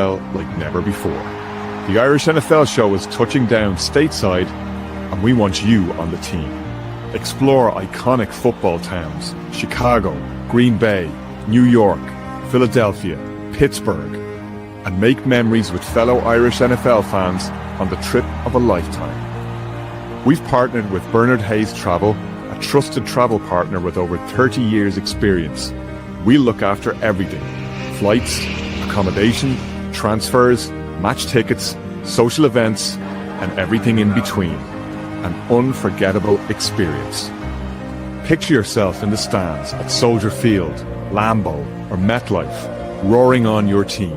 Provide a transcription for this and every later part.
like never before. The Irish NFL show is touching down stateside, and we want you on the team. Explore iconic football towns: Chicago, Green Bay, New York, Philadelphia, Pittsburgh, and make memories with fellow Irish NFL fans on the trip of a lifetime. We've partnered with Bernard Hayes Travel, a trusted travel partner with over 30 years experience. We look after everything: flights, accommodation, transfers, match tickets, social events, and everything in between. An unforgettable experience. Picture yourself in the stands at Soldier Field, Lambeau, or MetLife, roaring on your team.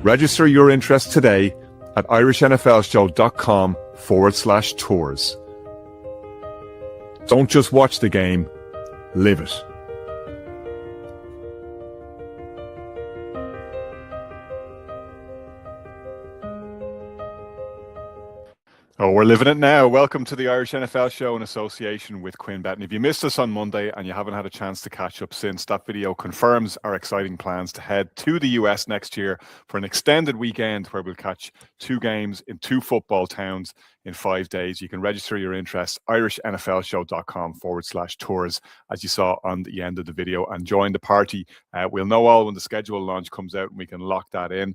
Register your interest today at irishnflshow.com/tours. Don't just watch the game, live it. Oh, we're living it now. Welcome to the Irish NFL show in association with QuinnBet. And if you missed us on Monday and you haven't had a chance to catch up since, that video confirms our exciting plans to head to the US next year for an extended weekend where we'll catch 2 games in 2 football towns in 5 days. You can register your interest, irishnflshow.com/tours, as you saw on the end of the video, and join the party. We'll know all when the schedule launch comes out and we can lock that in.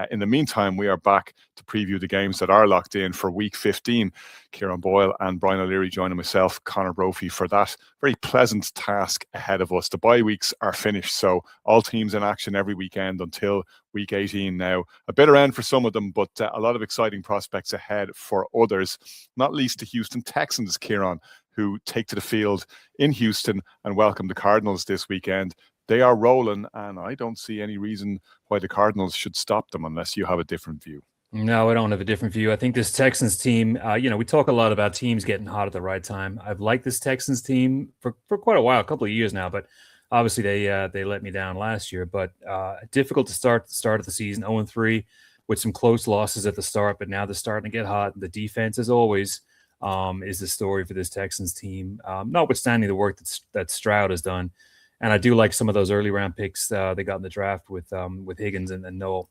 In the meantime, we are back to preview the games that are locked in for week 15. Kieran Boyle and Brian O'Leary joining myself, Conor Brophy, for that very pleasant task ahead of us. The bye weeks are finished, so all teams in action every weekend until week 18 now. A bitter end for some of them, but a lot of exciting prospects ahead for others, not least the Houston Texans, Kieran, who take to the field in Houston and welcome the Cardinals this weekend. They are rolling, and I don't see any reason why the Cardinals should stop them unless you have a different view. No, I don't have a different view. I think this Texans team, we talk a lot about teams getting hot at the right time. I've liked this Texans team for quite a while, a couple of years now, but obviously they let me down last year. But difficult to start of the season, 0-3 with some close losses at the start, but now they're starting to get hot. The defense, as always, is the story for this Texans team, notwithstanding the work that Stroud has done. And I do like some of those early round picks they got in the draft with Higgins and Noel.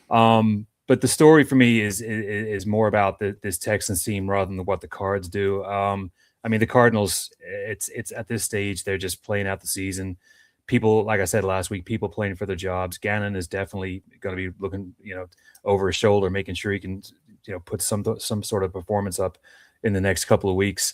But the story for me is more about this Texans team rather than what the Cards do. I mean, the Cardinals, it's at this stage, they're just playing out the season. People, like I said last week, people playing for their jobs. Gannon is definitely going to be looking, over his shoulder, making sure he can, put some sort of performance up in the next couple of weeks.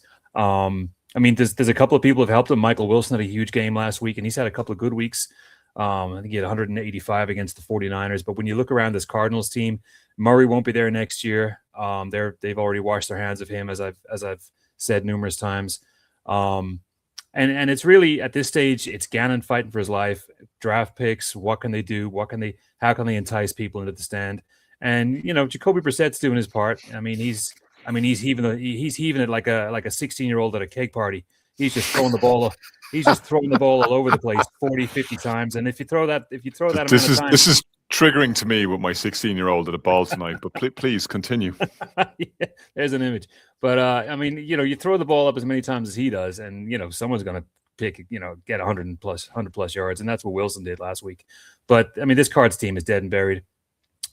I mean, there's a couple of people who have helped him. Michael Wilson had a huge game last week, and he's had a couple of good weeks. I think he had 185 against the 49ers. But when you look around this Cardinals team, Murray won't be there next year. They've already washed their hands of him, as I've said numerous times. And it's really, at this stage, it's Gannon fighting for his life. Draft picks, what can they do? How can they entice people into the stand? And Jacoby Brissett's doing his part. He's heaving it like a 16-year-old at a cake party. He's just throwing the ball. He's just throwing the ball all over the place 40, 50 times. And if you throw that amount of time, this is triggering to me with my 16-year-old at a ball tonight. But please continue. Yeah, there's an image. But you throw the ball up as many times as he does, and someone's going to pick, get 100 plus yards, and that's what Wilson did last week. But this Cards team is dead and buried.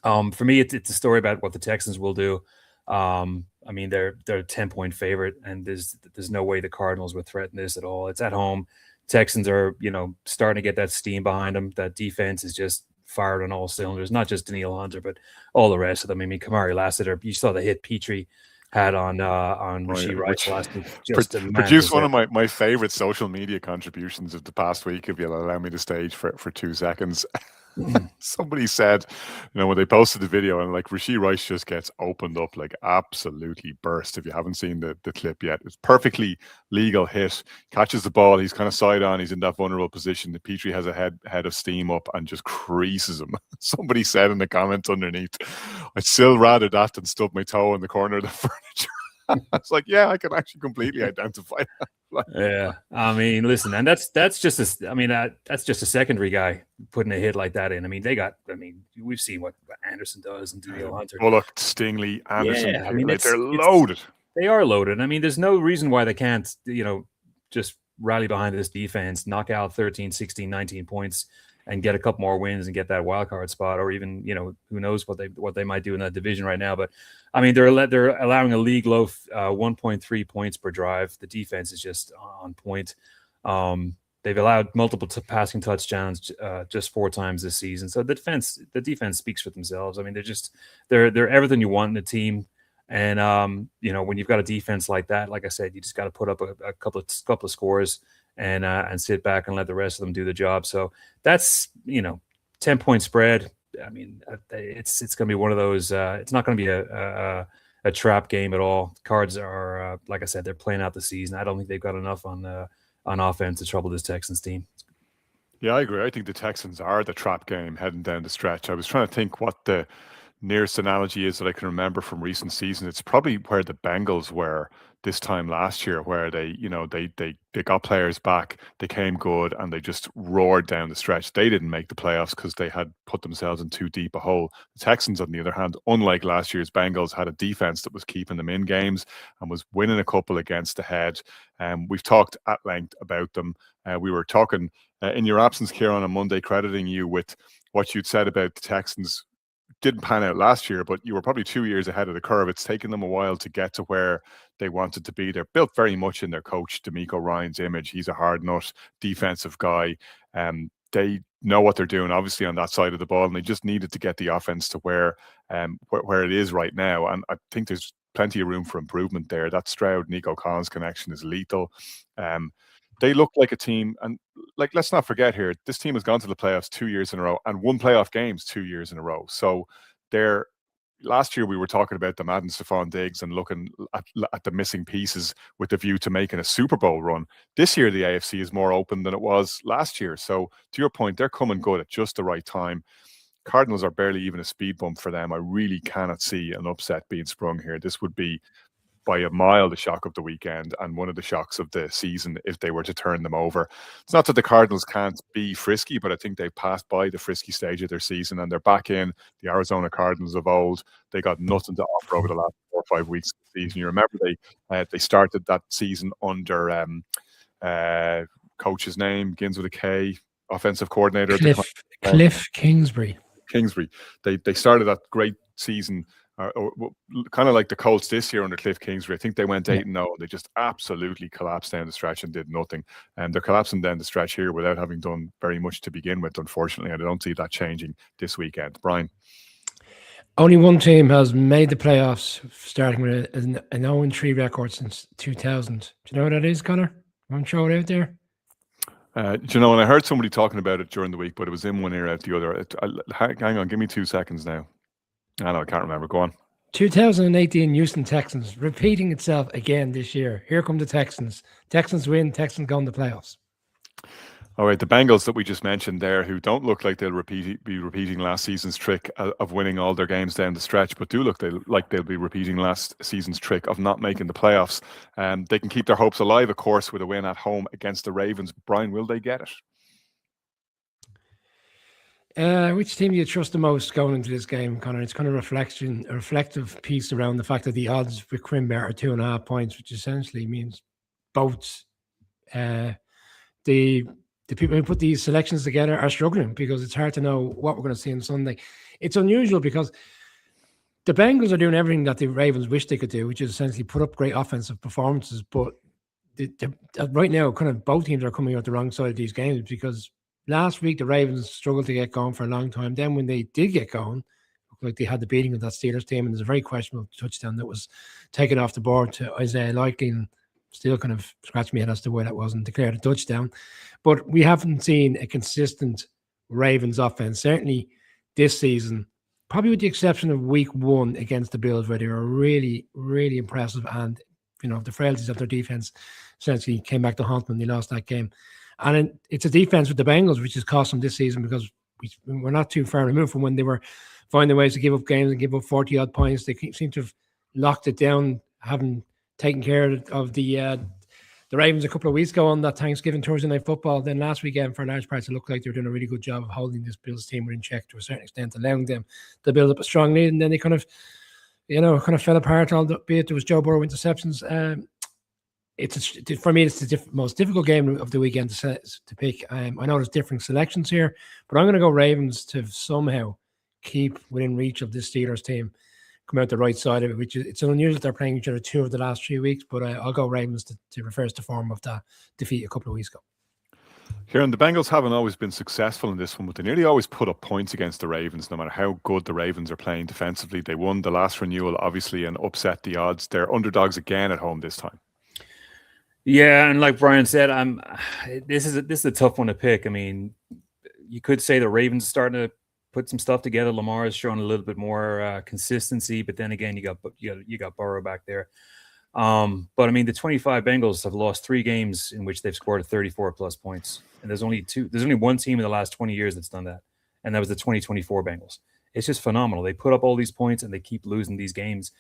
For me, it's a story about what the Texans will do. They're a 10-point favorite, and there's no way the Cardinals would threaten this at all. It's at home. Texans are, starting to get that steam behind them. That defense is just fired on all cylinders, not just Daniil Hunter, but all the rest of them. Kamari Lassiter, you saw the hit Petrie had on Rashee Rice last week. Produced one of my favorite social media contributions of the past week, if you'll allow me the stage for 2 seconds. Somebody said, when they posted the video, and Rashee Rice just gets opened up, absolutely burst. If you haven't seen the clip yet, it's perfectly legal hit, catches the ball, he's kind of side on, he's in that vulnerable position. The Petrie has a head of steam up and just creases him. Somebody said in the comments underneath, I'd still rather that than stub my toe in the corner of the furniture. It's I can actually completely identify that. Yeah, listen, and that's just that's just a secondary guy putting a hit like that in. We've seen what Anderson does and Daniil Hunter. Bullock, Stingley, Anderson. Yeah, they're loaded. They are loaded. There's no reason why they can't, just rally behind this defense, knock out 13, 16, 19 points and get a couple more wins and get that wild card spot, or even, who knows what they might do in that division right now. But I mean, they're allowing a league low 1.3 points per drive. The defense is just on point. They've allowed multiple passing touchdowns just 4 times this season. So the defense speaks for themselves. I mean, they're everything you want in a team. And when you've got a defense like that, like I said, you just got to put up a couple of scores and sit back and let the rest of them do the job. So that's 10-point spread. I mean, it's going to be one of those. It's not going to be a trap game at all. Cards are, like I said, they're playing out the season. I don't think they've got enough on offense to trouble this Texans team. Yeah, I agree. I think the Texans are the trap game heading down the stretch. I was trying to think what the nearest analogy is that I can remember from recent seasons. It's probably where the Bengals were this time last year, where they got players back, they came good, and they just roared down the stretch. They didn't make the playoffs because they had put themselves in too deep a hole. The Texans, on the other hand, unlike last year's Bengals, had a defense that was keeping them in games and was winning a couple against the head. We've talked at length about them. We were talking in your absence, Kieran, on Monday, crediting you with what you'd said about the Texans. Didn't pan out last year, but you were probably 2 years ahead of the curve. It's taken them a while to get to where they wanted to be. They're built very much in their coach, D'Amico Ryan's image. He's a hard nut defensive guy. They know what they're doing, obviously, on that side of the ball, and they just needed to get the offense to where it is right now. And I think there's plenty of room for improvement there. That Stroud-Nico Collins connection is lethal. They look like a team, and let's not forget here, this team has gone to the playoffs 2 years in a row and won playoff games 2 years in a row. So last year we were talking about them adding Stephon Diggs and looking at the missing pieces with the view to making a Super Bowl run. This year the AFC is more open than it was last year. So to your point, they're coming good at just the right time. Cardinals are barely even a speed bump for them. I really cannot see an upset being sprung here. This would be by a mile the shock of the weekend and one of the shocks of the season if they were to turn them over. It's not that the Cardinals can't be frisky, but I think they've passed by the frisky stage of their season and they're back in the Arizona Cardinals of old. They got nothing to offer over the last 4 or 5 weeks of the season. You remember they started that season under coach's name begins with a K, offensive coordinator Cliff Kingsbury. They started that great season, kind of like the Colts this year under Cliff Kingsbury. I think they went 8-0. They just absolutely collapsed down the stretch and did nothing. And they're collapsing down the stretch here without having done very much to begin with, unfortunately. And I don't see that changing this weekend. Brian? Only one team has made the playoffs starting with an 0-3 record since 2000. Do you know what that is, Connor? Want to throw it out there? And I heard somebody talking about it during the week, but it was in one ear out the other. Hang on, give me 2 seconds now. I know, I can't remember. Go on. 2018 Houston Texans, repeating itself again this year. Here come the Texans. Texans win, Texans go in the playoffs. All right, the Bengals that we just mentioned there, who don't look like they'll be repeating last season's trick of winning all their games down the stretch, but do look like they'll be repeating last season's trick of not making the playoffs. They can keep their hopes alive, of course, with a win at home against the Ravens. Brian, will they get it? Which team do you trust the most going into this game, Connor? It's kind of a reflective piece around the fact that the odds with Crimber are 2.5 points, which essentially means both the people who put these selections together are struggling because it's hard to know what we're going to see on Sunday. It's unusual because the Bengals are doing everything that the Ravens wish they could do, which is essentially put up great offensive performances. But right now, kind of both teams are coming out the wrong side of these games because last week the Ravens struggled to get going for a long time. Then when they did get going, it looked like they had the beating of that Steelers team, and there's a very questionable touchdown that was taken off the board to Isaiah Likely, and still kind of scratched me head as to why that wasn't declared a touchdown. But we haven't seen a consistent Ravens offense, certainly this season, probably with the exception of week 1 against the Bills, where they were really, really impressive. And, the frailties of their defense essentially came back to haunt them when they lost that game. And it's a defense with the Bengals, which has cost them this season because we're not too far removed from when they were finding ways to give up games and give up 40-odd points. They seem to have locked it down, having taken care of the Ravens a couple of weeks ago on that Thanksgiving Thursday Night Football. Then last weekend, for a large part, it looked like they were doing a really good job of holding this Bills team in check to a certain extent, allowing them to build up a strong lead. And then they kind of fell apart, albeit there was Joe Burrow interceptions. For me, it's the most difficult game of the weekend to pick. I know there's different selections here, but I'm going to go Ravens to somehow keep within reach of this Steelers team, come out the right side of it, which it's unusual they're playing each other 2 of the last 3 weeks, but I'll go Ravens to reverse the form of that defeat a couple of weeks ago. Kieran, the Bengals haven't always been successful in this one, but they nearly always put up points against the Ravens, no matter how good the Ravens are playing defensively. They won the last renewal, obviously, and upset the odds. They're underdogs again at home this time. Yeah, and like Brian said, this is a tough one to pick. I mean, you could say the Ravens are starting to put some stuff together. Lamar is showing a little bit more consistency, but then again, you got Burrow back there. But I mean, the 25 Bengals have lost 3 games in which they've scored 34 plus points, and there's only one team in the last 20 years that's done that, and that was the 2024 Bengals. It's just phenomenal. They put up all these points and they keep losing these games.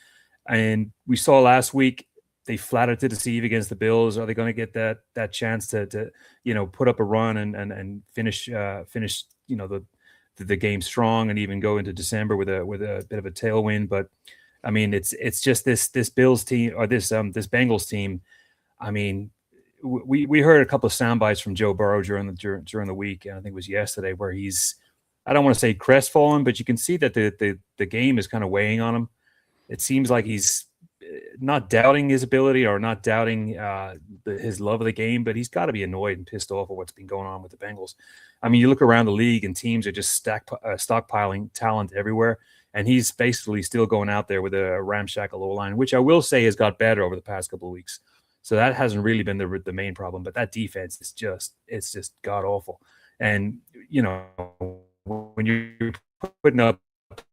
And we saw last week they flattered to deceive against the Bills. Are they going to get that chance to put up a run and finish the game strong and even go into December with a bit of a tailwind? But I mean, it's just this Bills team or this Bengals team. I mean, we heard a couple of sound bites from Joe Burrow during the week, and I think it was yesterday, where he's, I don't want to say crestfallen, but you can see that the game is kind of weighing on him. It seems like he's not doubting his ability or not doubting his love of the game, but he's got to be annoyed and pissed off at what's been going on with the Bengals. I mean, you look around the league and teams are just stockpiling talent everywhere, and he's basically still going out there with a ramshackle O-line, which I will say has got better over the past couple of weeks. So that hasn't really been the main problem, but that defense is just god awful. And when you're putting up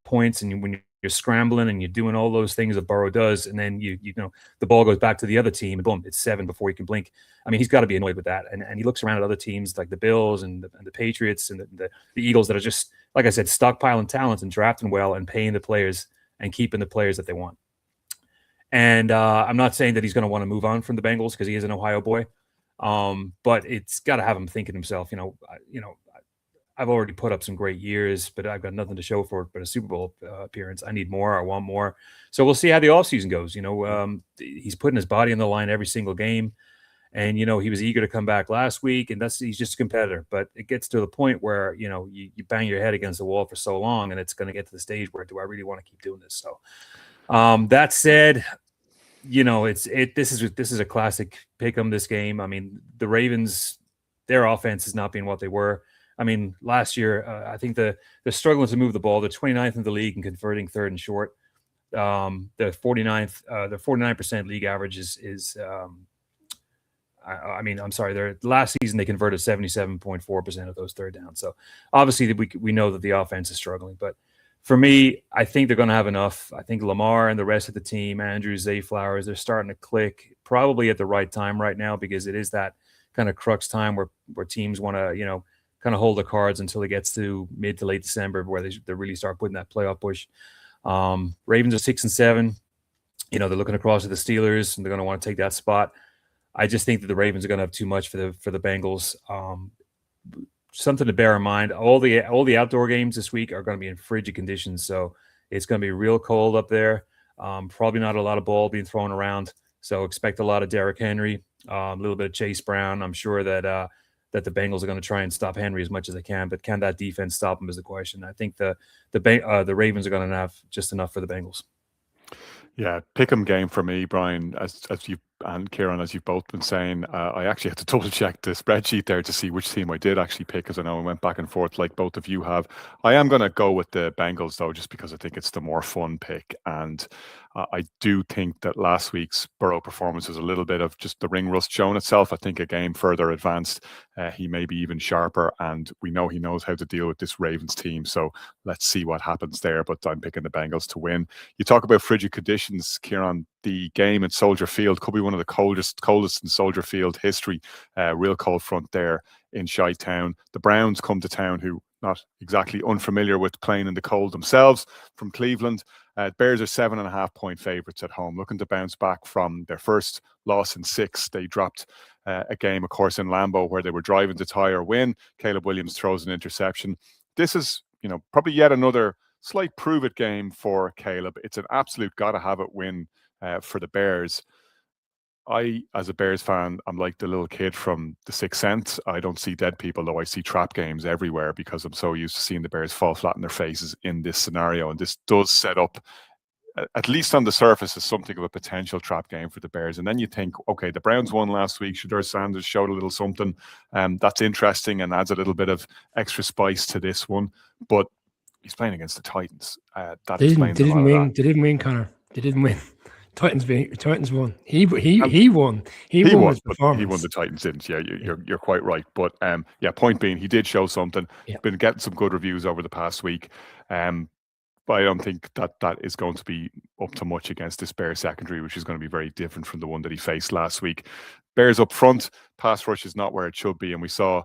points and when you're scrambling and you're doing all those things that Burrow does, and then the ball goes back to the other team and boom, it's 7 before you can blink. I mean, he's got to be annoyed with that. And he looks around at other teams like the Bills and the Patriots and the Eagles that are just, like I said, stockpiling talent and drafting well and paying the players and keeping the players that they want. And I'm not saying that he's going to want to move on from the Bengals because he is an Ohio boy, but it's got to have him thinking to himself, I've already put up some great years, but I've got nothing to show for it but a Super Bowl appearance. I need more. I want more. So we'll see how the offseason goes. He's putting his body on the line every single game. And, he was eager to come back last week, and he's just a competitor. But it gets to the point where, you bang your head against the wall for so long, and it's going to get to the stage where, do I really want to keep doing this? So that said, this is a classic pick 'em this game. I mean, the Ravens, their offense is not being what they were. I mean, last year, I think they're struggling to move the ball. They're 29th in the league in converting third and short. The 49% league average is I'm sorry. Their last season they converted 77.4% of those third downs. So obviously we know that the offense is struggling. But for me, I think they're going to have enough. I think Lamar and the rest of the team, Andrews, Zay Flowers, they're starting to click probably at the right time right now, because it is that kind of crux time where teams want to kind of hold the cards until it gets to mid to late December, where they really start putting that playoff push. Ravens are 6-7. They're looking across at the Steelers, and they're going to want to take that spot. I just think that the Ravens are going to have too much for the Bengals. Something to bear in mind: all the outdoor games this week are going to be in frigid conditions, so it's going to be real cold up there. Probably not a lot of ball being thrown around, so expect a lot of Derrick Henry, a little bit of Chase Brown. I'm sure that the Bengals are going to try and stop Henry as much as they can, but can that defense stop him is the question. I think the Ravens are going to have just enough for the Bengals. Yeah, pick 'em game for me, Brian, as you and Kieran, as you've both been saying. I actually had to double check the spreadsheet there to see which team I did actually pick, because I know I went back and forth like both of you have. I am going to go with the Bengals, though, just because I think it's the more fun pick. And I do think that last week's Burrow performance was a little bit of just the ring rust showing itself. I think a game further advanced, he may be even sharper, and we know he knows how to deal with this Ravens team. So let's see what happens there. But I'm picking the Bengals to win. You talk about frigid conditions, Kieran. The game at Soldier Field could be one of the coldest in Soldier Field history. Real cold front there in Chi-Town. The Browns come to town, who not exactly unfamiliar with playing in the cold themselves, from Cleveland. Bears are 7.5-point favorites at home, looking to bounce back from their first loss in 6. They dropped a game, of course, in Lambeau, where they were driving to tie or win. Caleb Williams throws an interception. This is, probably yet another slight prove-it game for Caleb. It's an absolute gotta-have-it win for the Bears. I, as a Bears fan, I'm like the little kid from The Sixth Sense. I don't see dead people, though I see trap games everywhere because I'm so used to seeing the Bears fall flat on their faces in this scenario. And this does set up, at least on the surface, as something of a potential trap game for the Bears. And then you think, okay, the Browns won last week. Shedeur Sanders showed a little something. That's interesting and adds a little bit of extra spice to this one. But he's playing against the Titans. That explains a lot of that. They didn't win, Connor. They didn't win. Titans won. He won. He won his performance. He won. The Titans didn't. Yeah, you're quite right. But point being, he did show something. Yeah. Been getting some good reviews over the past week. But I don't think that is going to be up to much against this Bears secondary, which is going to be very different from the one that he faced last week. Bears up front, pass rush is not where it should be, and we saw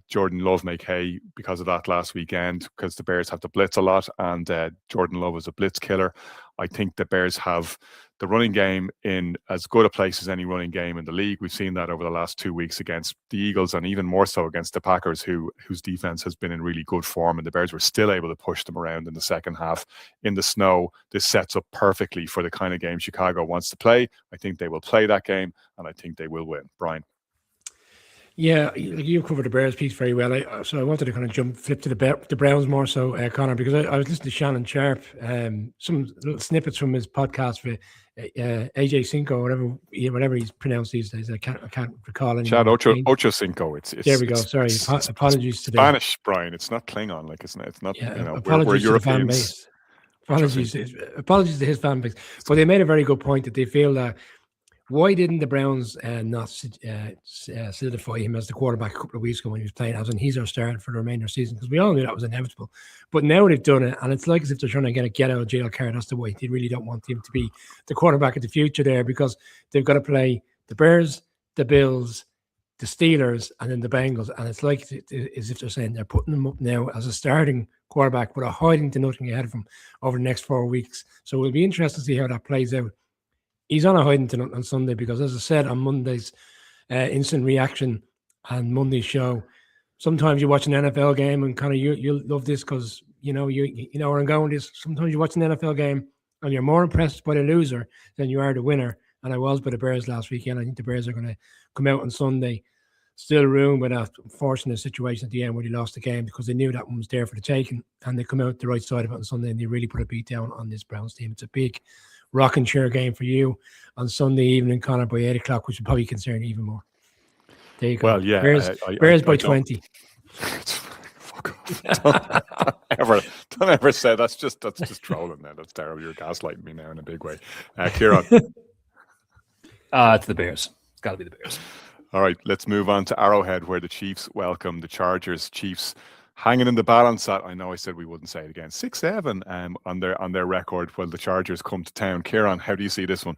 Jordan Love make hay because of that last weekend, because the Bears have to blitz a lot, and Jordan Love is a blitz killer. I think the Bears have the running game in as good a place as any running game in the league. We've seen that over the last 2 weeks against the Eagles, and even more so against the Packers, whose defense has been in really good form, and the Bears were still able to push them around in the second half in the snow. This sets up perfectly for the kind of game Chicago wants to play. I think they will play that game, and I think they will win. Brian? Yeah, you covered the Bears piece very well. So I wanted to kind of flip to the Browns more so, Connor, because I was listening to Shannon Sharp, some little snippets from his podcast with AJ Cinco, whatever he's pronounced these days. I can't recall anymore. Chad Ochocinco. It's there we go. Sorry, apologies to Spanish, Brian. It's not Klingon. Like it's not. Yeah, you know, apologies we're to the fan base. Apologies to his fan base. But they made a very good point that they feel that. Why didn't the Browns not solidify him as the quarterback a couple of weeks ago when he was playing? As in, he's our starter for the remainder of the season, because we all knew that was inevitable. But now they've done it, and it's like as if they're trying to get a get out of jail card. That's the way. They really don't want him to be the quarterback of the future there, because they've got to play the Bears, the Bills, the Steelers, and then the Bengals. And it's like as if they're saying they're putting him up now as a starting quarterback, but are hiding to nothing ahead of him over the next 4 weeks. So it'll be interesting to see how that plays out. He's on a hiding to nothing on Sunday because, as I said, on Monday's instant reaction and Monday's show, sometimes you watch an NFL game and kind of you love this because you know where I'm going with this. Sometimes you watch an NFL game and you're more impressed by the loser than you are the winner. And I was by the Bears last weekend. I think the Bears are going to come out on Sunday, still ruined with that unfortunate situation at the end where they lost the game, because they knew that one was there for the taking, and they come out the right side of it on Sunday and they really put a beat down on this Browns team. It's a big rocking chair game for you on Sunday evening, Connor, by 8 o'clock, which would probably concern you even more. There you go. Well, yeah. Bears by 20. Fuck off. Don't ever say that's just trolling now. That's terrible. You're gaslighting me now in a big way. Kieran? It's the Bears. It's got to be the Bears. All right, let's move on to Arrowhead, where the Chiefs welcome the Chargers. Chiefs hanging in the balance at, I know I said we wouldn't say it again, 6-7 on their record while the Chargers come to town. Kieran, how do you see this one?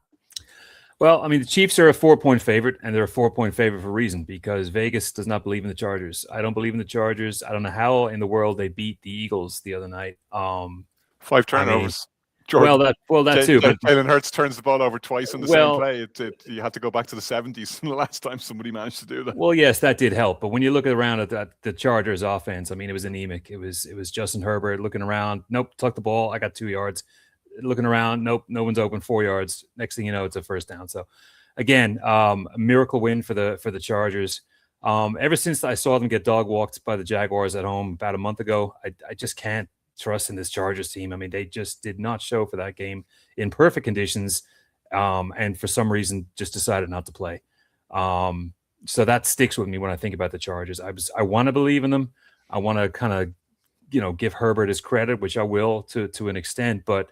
Well, I mean, the Chiefs are a 4-point favorite, and they're a 4-point favorite for a reason, because Vegas does not believe in the Chargers. I don't believe in the Chargers. I don't know how in the world they beat the Eagles the other night. 5 turnovers. Jordan, that too. But Jalen Hurts turns the ball over twice in the same play. You had to go back to the 70s the last time somebody managed to do that. Well, yes, that did help. But when you look around at the Chargers offense, I mean, it was anemic. It was Justin Herbert looking around. Nope, tuck the ball. I got 2 yards. Looking around. Nope, no one's open. 4 yards. Next thing you know, it's a first down. So, again, a miracle win for the Chargers. Ever since I saw them get dog walked by the Jaguars at home about a month ago, I just can't trust in this Chargers team. I mean, they just did not show for that game in perfect conditions, and for some reason just decided not to play. So that sticks with me when I think about the Chargers. I want to believe in them. I want to kind of, give Herbert his credit, which I will to an extent. But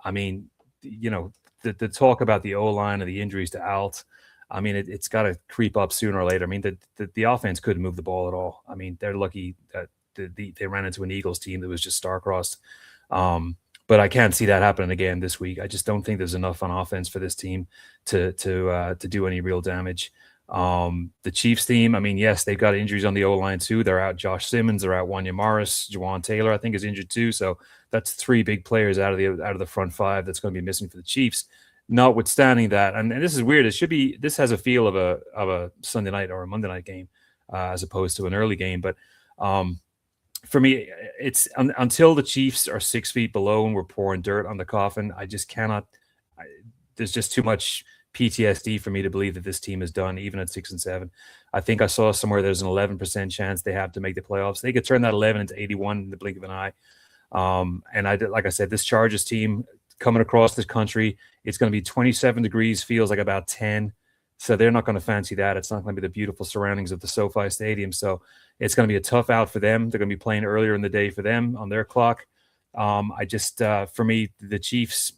I mean, the talk about the O-line and the injuries to Alt, I mean, it's got to creep up sooner or later. I mean, the offense couldn't move the ball at all. I mean, they're lucky that they ran into an Eagles team that was just star-crossed. But I can't see that happening again this week. I just don't think there's enough on offense for this team to do any real damage. The Chiefs team, I mean, yes, they've got injuries on the O-line too. They're out Josh Simmons, they're out Wanya Morris, Jawan Taylor, I think, is injured too. So that's 3 big players out of the front 5 that's going to be missing for the Chiefs. Notwithstanding that, and this is weird, this has a feel of a Sunday night or a Monday night game as opposed to an early game. But for me, it's until the Chiefs are 6 feet below and we're pouring dirt on the coffin, I just cannot. There's just too much PTSD for me to believe that this team is done, even at 6-7. I think I saw somewhere there's an 11% chance they have to make the playoffs. They could turn that 11 into 81 in the blink of an eye. And like I said, this Chargers team coming across this country, it's going to be 27 degrees, feels like about 10. So they're not going to fancy that. It's not going to be the beautiful surroundings of the SoFi Stadium. So it's going to be a tough out for them. They're going to be playing earlier in the day for them on their clock. For me, the Chiefs,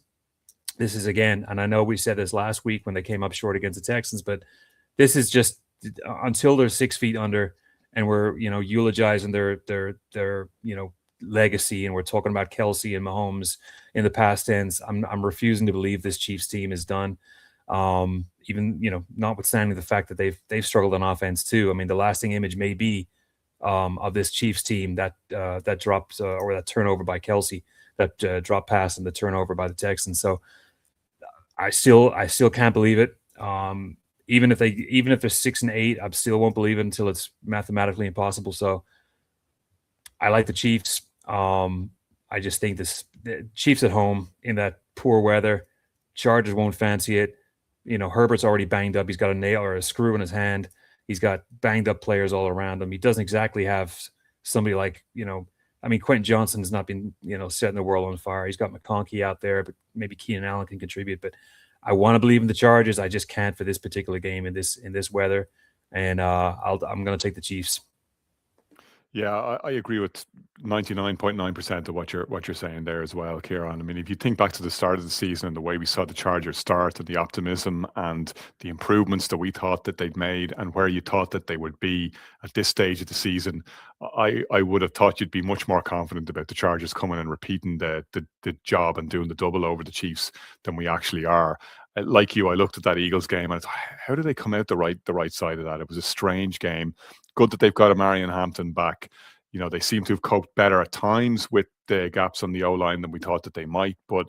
this is again, and I know we said this last week when they came up short against the Texans, but this is just until they're 6 feet under and we're, eulogizing their legacy and we're talking about Kelsey and Mahomes in the past tense. I'm refusing to believe this Chiefs team is done. Even, notwithstanding the fact that they've struggled on offense too. I mean, the lasting image may be of this Chiefs team that drops or that turnover by Kelsey, that drop pass and the turnover by the Texans. So I still can't believe it. Even if they're 6-8, I still won't believe it until it's mathematically impossible. So I like the Chiefs. I just think the Chiefs at home in that poor weather, Chargers won't fancy it. Herbert's already banged up. He's got a nail or a screw in his hand. He's got banged up players all around him. He doesn't exactly have somebody like, Quentin Johnson's not been, setting the world on fire. He's got McConkey out there, but maybe Keenan Allen can contribute. But I want to believe in the Chargers. I just can't for this particular game in this weather. And I'm going to take the Chiefs. Yeah, I agree with 99.9% of what you're saying there as well, Kieran. I mean, if you think back to the start of the season and the way we saw the Chargers start and the optimism and the improvements that we thought that they'd made and where you thought that they would be at this stage of the season, I would have thought you'd be much more confident about the Chargers coming and repeating the job and doing the double over the Chiefs than we actually are. Like you, I looked at that Eagles game and I thought, how did they come out the right side of that? It was a strange game. Good that they've got a Marion Hampton back. They seem to have coped better at times with the gaps on the O-line than we thought that they might, but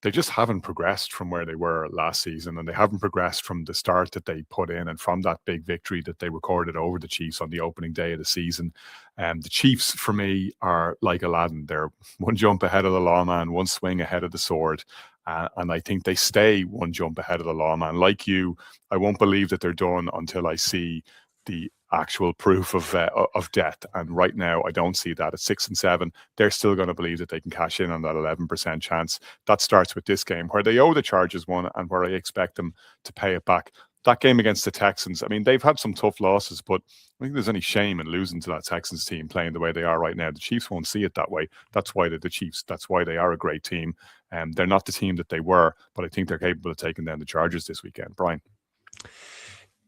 they just haven't progressed from where they were last season, and they haven't progressed from the start that they put in and from that big victory that they recorded over the Chiefs on the opening day of the season. The Chiefs, for me, are like Aladdin. They're one jump ahead of the lawman, one swing ahead of the sword. And I think they stay one jump ahead of the lawman. Like you, I won't believe that they're done until I see the actual proof of death. And right now, I don't see that. At 6-7, they're still going to believe that they can cash in on that 11% chance. That starts with this game, where they owe the Chargers one and where I expect them to pay it back. That game against the Texans, I mean, they've had some tough losses, but I think there's any shame in losing to that Texans team playing the way they are right now. The Chiefs won't see it that way. That's why they're the Chiefs. That's why they are a great team. They're not the team that they were, but I think they're capable of taking down the Chargers this weekend. Brian.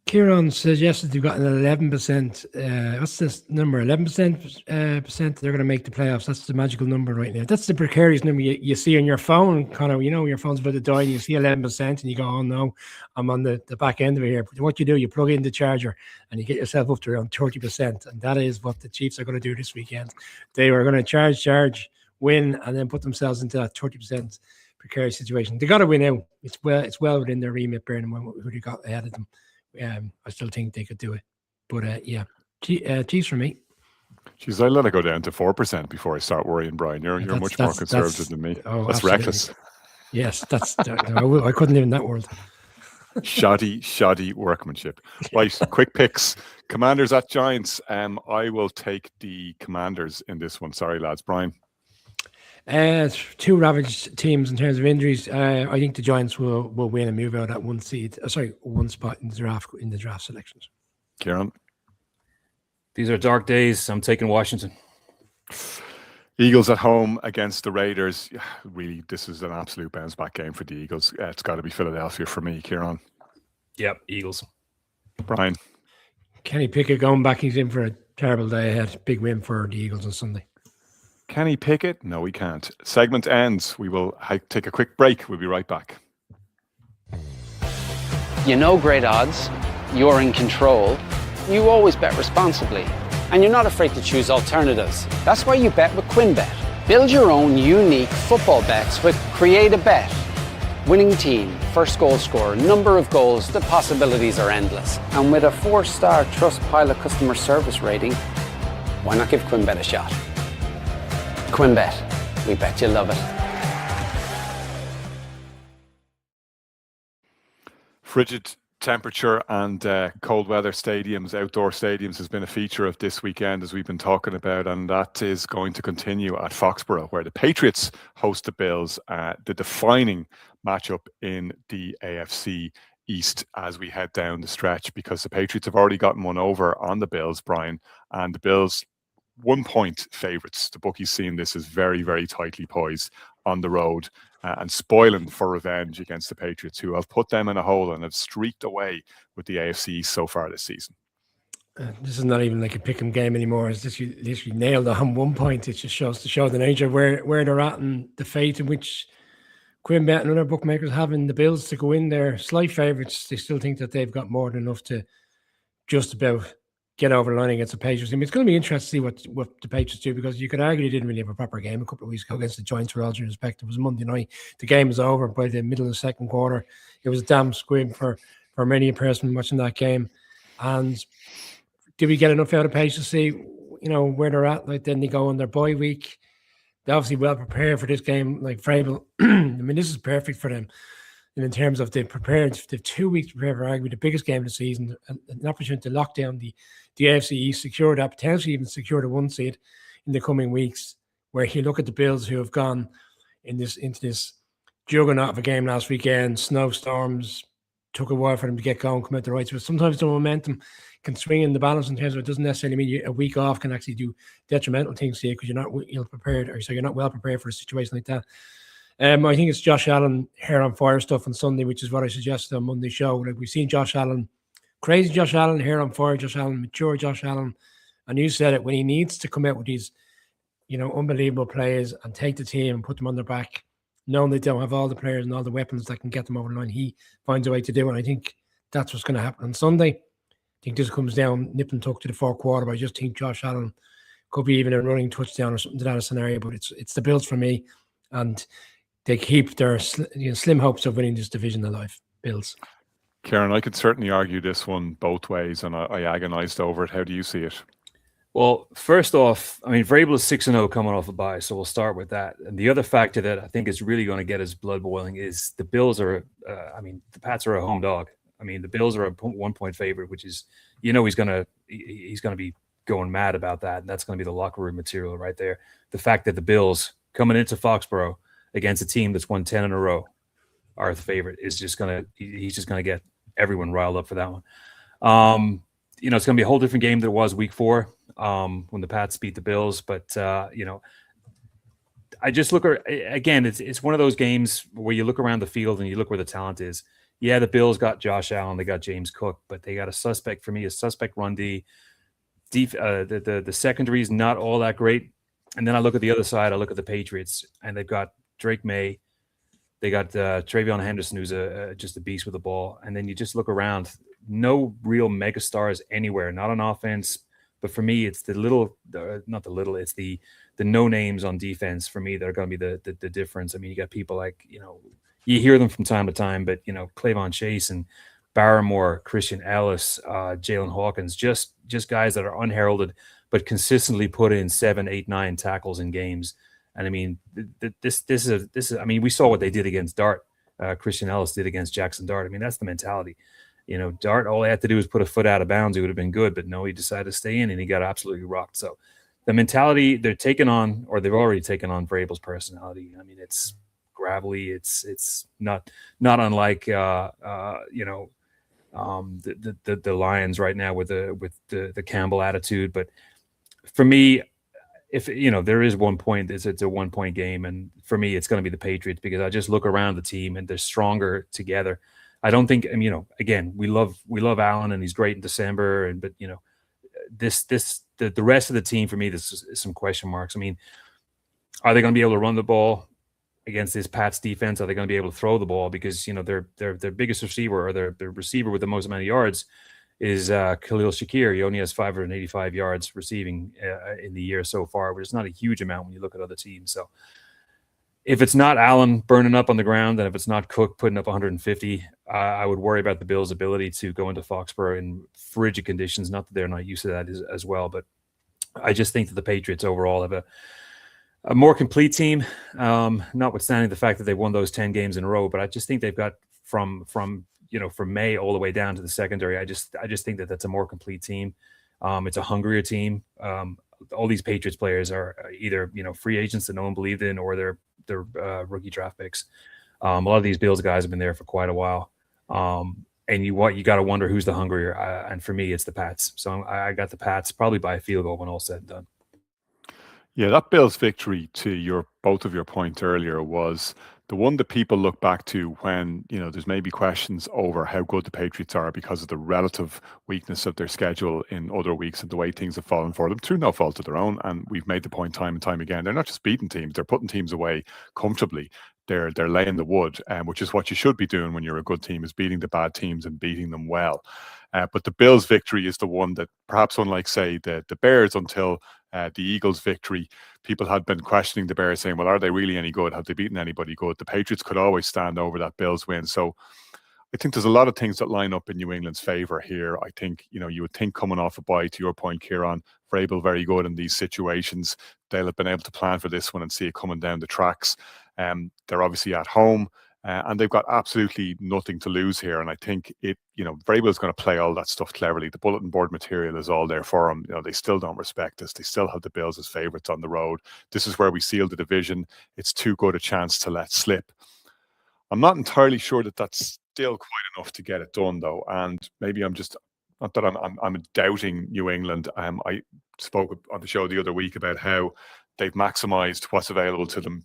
Kieran suggested they've got an 11%. What's this number? 11% they're going to make the playoffs. That's the magical number right now. That's the precarious number you see on your phone. Kind of, your phone's about to die and you see 11% and you go, oh no, I'm on the back end of it here. But what you do, you plug in the charger and you get yourself up to around 30%. And that is what the Chiefs are going to do this weekend. They are going to charge, win, and then put themselves into that 30% precarious situation. They got to win out. It's well within their remit, bearing in mind who they got ahead of them. I still think they could do it. But Chiefs for me. Jeez, I let it go down to 4% before I start worrying, Brian. You're much more conservative than me. Oh, that's reckless. Yes, I couldn't live in that world. Shoddy workmanship. Right, quick picks. Commanders at Giants. I will take the Commanders in this one. Sorry, lads. Brian. Two ravaged teams in terms of injuries. I think the Giants will win and move out at one spot in the draft selections. Kieran. These are dark days. I'm taking Washington. Eagles at home against the Raiders. Really, this is an absolute bounce back game for the Eagles. It's got to be Philadelphia for me, Kieran. Yep, Eagles. Brian. Kenny Pickett going back. He's in for a terrible day ahead. Big win for the Eagles on Sunday. Can he pick it? No, we can't. Segment ends. We will take a quick break. We'll be right back. Great odds. You're in control. You always bet responsibly. And you're not afraid to choose alternatives. That's why you bet with QuinnBet. Build your own unique football bets with Create a Bet. Winning team, first goal scorer, number of goals, the possibilities are endless. And with a 4-star Trustpilot customer service rating, why not give QuinnBet a shot? QuinnBet. We bet you love it. Frigid temperature and cold weather stadiums, outdoor stadiums, has been a feature of this weekend, as we've been talking about, and that is going to continue at Foxborough, where the Patriots host the Bills, the defining matchup in the AFC East as we head down the stretch, because the Patriots have already gotten one over on the Bills, Brian, and the Bills 1-point favourites. The bookies seeing this as very, very tightly poised on the road, and spoiling for revenge against the Patriots, who have put them in a hole and have streaked away with the AFC East so far this season. This is not even like a pick'em game anymore. It's just literally nailed on 1 point. It just shows to show the nature of where they're at and the fate in which QuinnBet and other bookmakers having the Bills to go in there slight favourites. They still think that they've got more than enough to just about get over the line against the Patriots. I mean, it's going to be interesting to see what the Patriots do, because you could argue they didn't really have a proper game a couple of weeks ago against the Giants, for all due respect. It was Monday night. The game was over by the middle of the second quarter. It was a damn squib for many a person watching that game. And did we get enough out of Patriots to see, where they're at? Like, then they go on their bye week. They're obviously well prepared for this game. Like Vrabel, I mean, this is perfect for them. And in terms of they've 2 weeks to prepare for arguably the biggest game of the season, an opportunity to lock down the AFC East, secure that, potentially even secure the 1 seed in the coming weeks, where you look at the Bills, who have gone into this juggernaut of a game last weekend, snowstorms, took a while for them to get going, come out the right. So sometimes the momentum can swing in the balance in terms of it doesn't necessarily mean a week off can actually do detrimental things to you because you're not prepared, or so you're not well prepared for a situation like that. I think it's Josh Allen hair on fire stuff on Sunday, which is what I suggested on Monday's show. Like, we've seen Josh Allen, crazy Josh Allen, hair on fire Josh Allen, mature Josh Allen, and you said it, when he needs to come out with these, unbelievable plays and take the team and put them on their back, knowing they don't have all the players and all the weapons that can get them over the line, he finds a way to do it. And I think that's what's going to happen on Sunday. I think this comes down nip and tuck to the fourth quarter, but I just think Josh Allen could be even a running touchdown or something to that scenario. But it's the Bills for me, and they keep their slim hopes of winning this division alive. Bills. Kieran, I could certainly argue this one both ways, and I agonised over it. How do you see it? Well, first off, I mean, Vrabel is 6-0 coming off a bye, so we'll start with that. And the other factor that I think is really going to get his blood boiling is the Bills are, the Pats are a home dog. I mean, the Bills are a 1-point favorite, which is, he's going to be going mad about that. And that's going to be the locker room material right there. The fact that the Bills coming into Foxborough against a team that's won 10 in a row are the favorite is just going to, he's just going to get everyone riled up for that one. It's going to be a whole different game than it was week 4 when the Pats beat the Bills. But, I just look again, it's one of those games where you look around the field and you look where the talent is. Yeah, the Bills got Josh Allen, they got James Cook, but they got a suspect run D. The secondary is not all that great. And then I look at the other side, I look at the Patriots, and they've got Drake May. They got Travion Henderson, who's just a beast with the ball. And then you just look around, no real megastars anywhere, not on offense. But for me, it's it's the no names on defense for me that are going to be the difference. I mean, you got people like, you hear them from time to time, but, Clavon Chase and Barrymore, Christian Ellis, Jalen Hawkins, just guys that are unheralded, but consistently put in 7, 8, 9 tackles in games. And I mean, this is, I mean, we saw what they did against Dart. Christian Ellis did against Jackson Dart. I mean, that's the mentality. Dart, all he had to do was put a foot out of bounds. He would have been good, but no, he decided to stay in and he got absolutely rocked. So the mentality they're taking on, or they've already taken on Vrabel's personality. I mean, it's gravelly. It's not unlike, the Lions right now with the Campbell attitude. But for me, if there is 1 point, it's a 1-point game, and for me, it's going to be the Patriots because I just look around the team and they're stronger together. I don't think, again, we love Allen and he's great in December, but the rest of the team for me, this is some question marks. I mean, are they going to be able to run the ball against this Pats defense? Are they going to be able to throw the ball? Because their biggest receiver, or their receiver with the most amount of yards, is Khalil Shakir. He only has 585 yards receiving in the year so far, which is not a huge amount when you look at other teams. So if it's not Allen burning up on the ground, and if it's not Cook putting up 150, I would worry about the Bills' ability to go into Foxborough in frigid conditions. Not that they're not used to that as well, but I just think that the Patriots overall have a more complete team, notwithstanding the fact that they won those 10 games in a row. But I just think they've got from from May all the way down to the secondary. I just think that that's a more complete team. It's a hungrier team. All these Patriots players are either free agents that no one believed in, or they're rookie draft picks. A lot of these Bills guys have been there for quite a while. And you got to wonder who's the hungrier. And for me, it's the Pats. So I got the Pats probably by a field goal when all said and done. Yeah, that Bills victory, to both of your point earlier, was the one that people look back to when, there's maybe questions over how good the Patriots are because of the relative weakness of their schedule in other weeks and the way things have fallen for them through no fault of their own. And we've made the point time and time again, they're not just beating teams, they're putting teams away comfortably. They're laying the wood, which is what you should be doing when you're a good team, is beating the bad teams and beating them well. But the Bills victory is the one that, perhaps unlike, say, the Bears until the Eagles victory, people had been questioning the Bears, saying, well, are they really any good? Have they beaten anybody good? The Patriots could always stand over that Bills win. So I think there's a lot of things that line up in New England's favor here. I think, you would think coming off a bye, to your point, Kieran, Vrabel very good in these situations. They'll have been able to plan for this one and see it coming down the tracks. They're obviously at home. And they've got absolutely nothing to lose here. And I think Vrabel's going to play all that stuff cleverly. The bulletin board material is all there for them. They still don't respect us. They still have the Bills as favourites on the road. This is where we seal the division. It's too good a chance to let slip. I'm not entirely sure that that's still quite enough to get it done, though. And maybe I'm just, not that I'm doubting New England. I spoke on the show the other week about how they've maximised what's available to them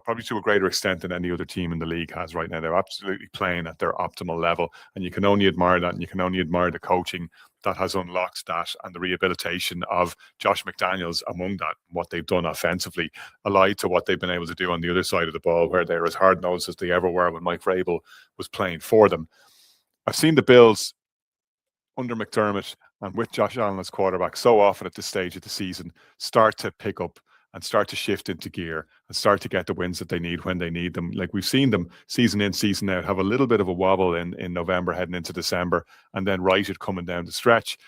probably to a greater extent than any other team in the league has right now. They're absolutely playing at their optimal level, and you can only admire that, and you can only admire the coaching that has unlocked that, and the rehabilitation of Josh McDaniels among that, what they've done offensively, allied to what they've been able to do on the other side of the ball, where they're as hard-nosed as they ever were when Mike Vrabel was playing for them. I've seen the Bills under McDermott and with Josh Allen as quarterback so often at this stage of the season start to pick up and start to shift into gear and start to get the wins that they need when they need them. Like we've seen them season in, season out, have a little bit of a wobble in November heading into December, and then right it coming down the stretch.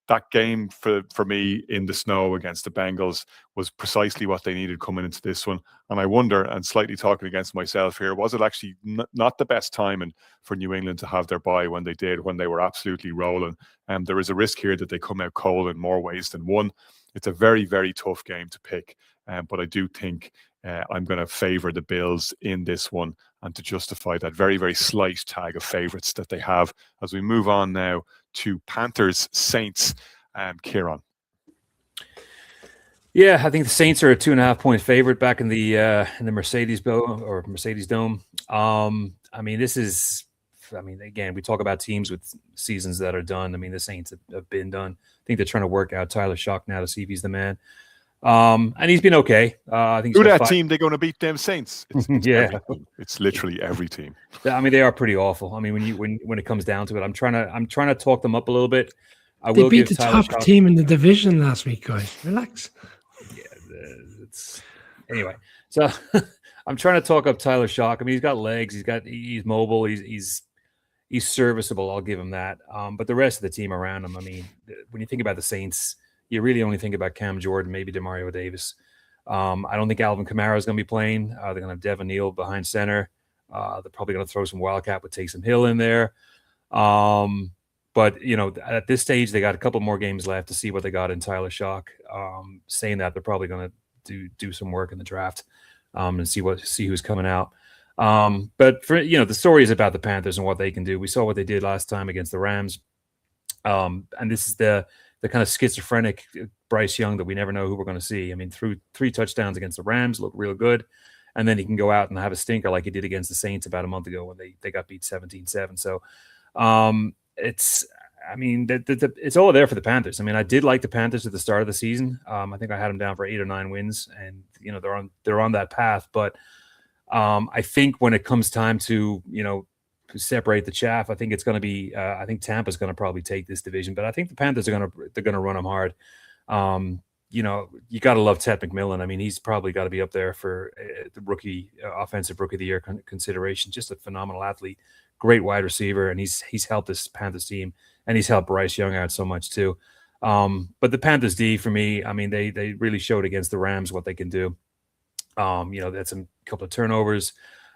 That game for me in the snow against the Bengals was precisely what they needed coming into this one. And I wonder, and slightly talking against myself here, was it actually not the best timing for New England to have their bye when they did, when they were absolutely rolling? And there is a risk here that they come out cold in more ways than one. It's a very, very tough game to pick. But I do think I'm going to favour the Bills in this one, and to justify that very, very slight tag of favourites that they have. As we move on now to Panthers Saints, Kieran. Yeah, I think the Saints are a 2.5-point favorite back in the Mercedes Dome. I mean, again, we talk about teams with seasons that are done. I mean, the Saints have been done. I think they're trying to work out Tyler Shock now to see if he's the man. And he's been okay. I think who that team they're going to beat them Saints? It's yeah, it's literally every team. I mean, they are pretty awful. I mean, when it comes down to it, I'm trying to talk them up a little bit. They beat the top team in the division last week, guys. Relax. Yeah, anyway. So I'm trying to talk up Tyler Shock. I mean, he's got legs. He's mobile. He's serviceable. I'll give him that. But the rest of the team around him, I mean, when you think about the Saints, you really only think about Cam Jordan, maybe DeMario Davis. I don't think Alvin Kamara is going to be playing. They're going to have Devin Neal behind center. They're probably going to throw some Wildcat with Taysom Hill in there. But, at this stage, they got a couple more games left to see what they got in Tyler Shock. Saying that, they're probably going to do some work in the draft and see who's coming out. But for the story is about the Panthers and what they can do. We saw what they did last time against the Rams. And this is the kind of schizophrenic Bryce Young that we never know who we're going to see. I mean, threw 3 touchdowns against the Rams, looked real good. And then he can go out and have a stinker like he did against the Saints about a month ago when they got beat 17-7. So it's all there for the Panthers. I mean, I did like the Panthers at the start of the season. I think I had them down for 8 or 9 wins, and they're on that path. But I think when it comes time to separate the chaff, I think it's going to be. I think Tampa's going to probably take this division, but I think the Panthers are going to run them hard. You got to love Ted McMillan. I mean, he's probably got to be up there for the offensive rookie of the year consideration. Just a phenomenal athlete, great wide receiver, and he's helped this Panthers team, and he's helped Bryce Young out so much too. But the Panthers D for me, I mean, they really showed against the Rams what they can do. They had some couple of turnovers.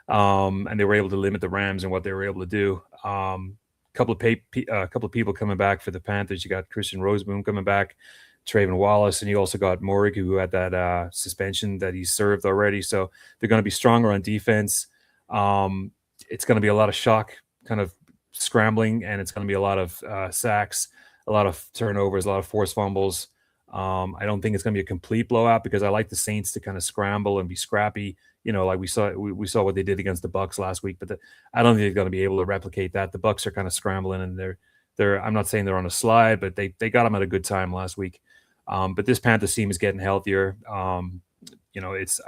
And they were able to limit the Rams and what they were able to do. Couple of people coming back for the Panthers. You got Christian Roseboom coming back, Trayvon Wallace, and you also got Morrig, who had that suspension that he served already. So they're going to be stronger on defense. It's going to be a lot of shock kind of scrambling, and it's going to be a lot of sacks, a lot of turnovers, a lot of forced fumbles. I don't think it's going to be a complete blowout because I like the Saints to kind of scramble and be scrappy. Like we saw what they did against the Bucks last week, but I don't think they're going to be able to replicate that. The Bucks are kind of scrambling, and they're. I'm not saying they're on a slide, but they got them at a good time last week. But this Panthers team is getting healthier. I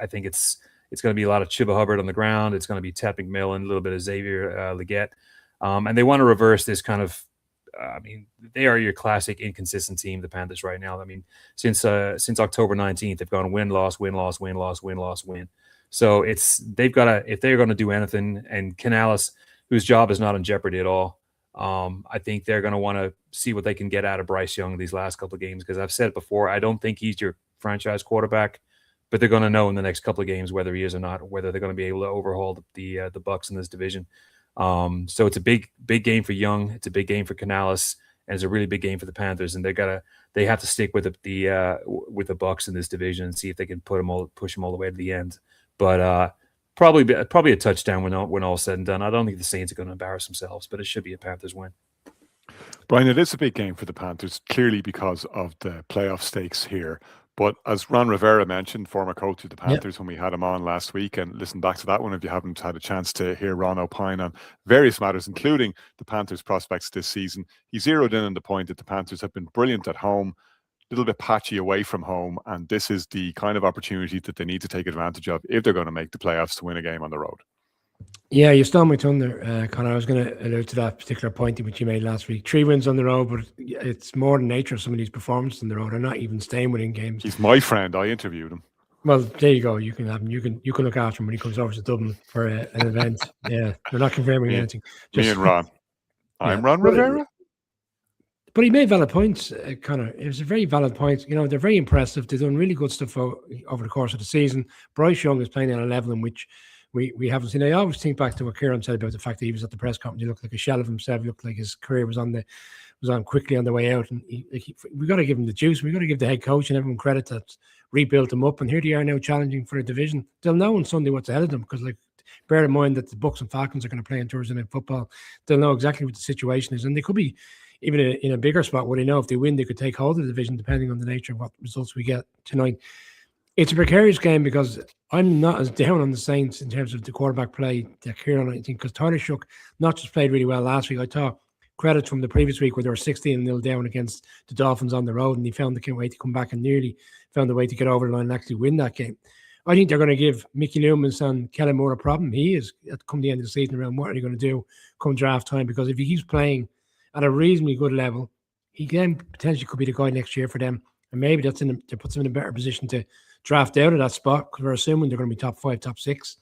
think it's going to be a lot of Chuba Hubbard on the ground. It's going to be Ted McMillan, a little bit of Xavier Leggett, and they want to reverse this kind of. They are your classic inconsistent team, the Panthers right now. Since October 19th, they've gone win, loss, win, loss, win, loss, win, loss, win. So they've got to, if they're going to do anything, and Canales, whose job is not in jeopardy at all, I think they're going to want to see what they can get out of Bryce Young these last couple of games. Because I've said it before, I don't think he's your franchise quarterback, but they're going to know in the next couple of games whether he is or not, whether they're going to be able to overhaul the Bucks in this division. So it's a big game for Young. It's a big game for Canales, and it's a really big game for the Panthers. And they have to stick with the Bucks in this division and see if they can push them all the way to the end. But probably a touchdown when all said and done. I don't think the Saints are going to embarrass themselves, but it should be a Panthers win. Brian, it is a big game for the Panthers, clearly because of the playoff stakes here. But as Ron Rivera mentioned, former coach of the Panthers, when we had him on last week, and listen back to that one if you haven't had a chance to hear Ron opine on various matters, including the Panthers' prospects this season, he zeroed in on the point that the Panthers have been brilliant at home, a little bit patchy away from home, and this is the kind of opportunity that they need to take advantage of if they're going to make the playoffs to win a game on the road. Yeah, you stole my thunder, Connor. I was going to allude to that particular point which you made last week. 3 wins on the road, but it's more the nature of some of these performances on the road. They're not even staying within games. He's my friend. I interviewed him. Well, there you go. You can have him. You can look after him when he comes over to Dublin for an event. Yeah, they're not confirming anything. Me and Ron. I'm Ron Rivera. But he made valid points, Connor. It was a very valid point. They're very impressive. They've done really good stuff over the course of the season. Bryce Young is playing at a level in which we haven't seen. I always think back to what Kieran said about the fact that he was at the press conference. He looked like a shell of himself. He looked like his career was on quickly on the way out. And we got to give him the juice. We got to give the head coach and everyone credit that's rebuilt him up. And here they are now challenging for a division. They'll know on Sunday what's ahead of them because, bear in mind that the Bucks and Falcons are going to play on Thursday Night Football. They'll know exactly what the situation is, and they could be even in a bigger spot where they know if they win, they could take hold of the division depending on the nature of what results we get tonight. It's a precarious game because I'm not as down on the Saints in terms of the quarterback play that Kieran, I think, because Tyler Shook not just played really well last week. I thought credits from the previous week where they were 16-0 down against the Dolphins on the road, and he found the way to come back and nearly found a way to get over the line and actually win that game. I think they're going to give Mickey Loomis and Kellen Moore a problem. He is, come the end of the season, around what are they going to do come draft time, because if he keeps playing at a reasonably good level, he then potentially could be the guy next year for them, and maybe that puts them in a better position to draft out of that spot, because we're assuming they're going to be top 5, top 6,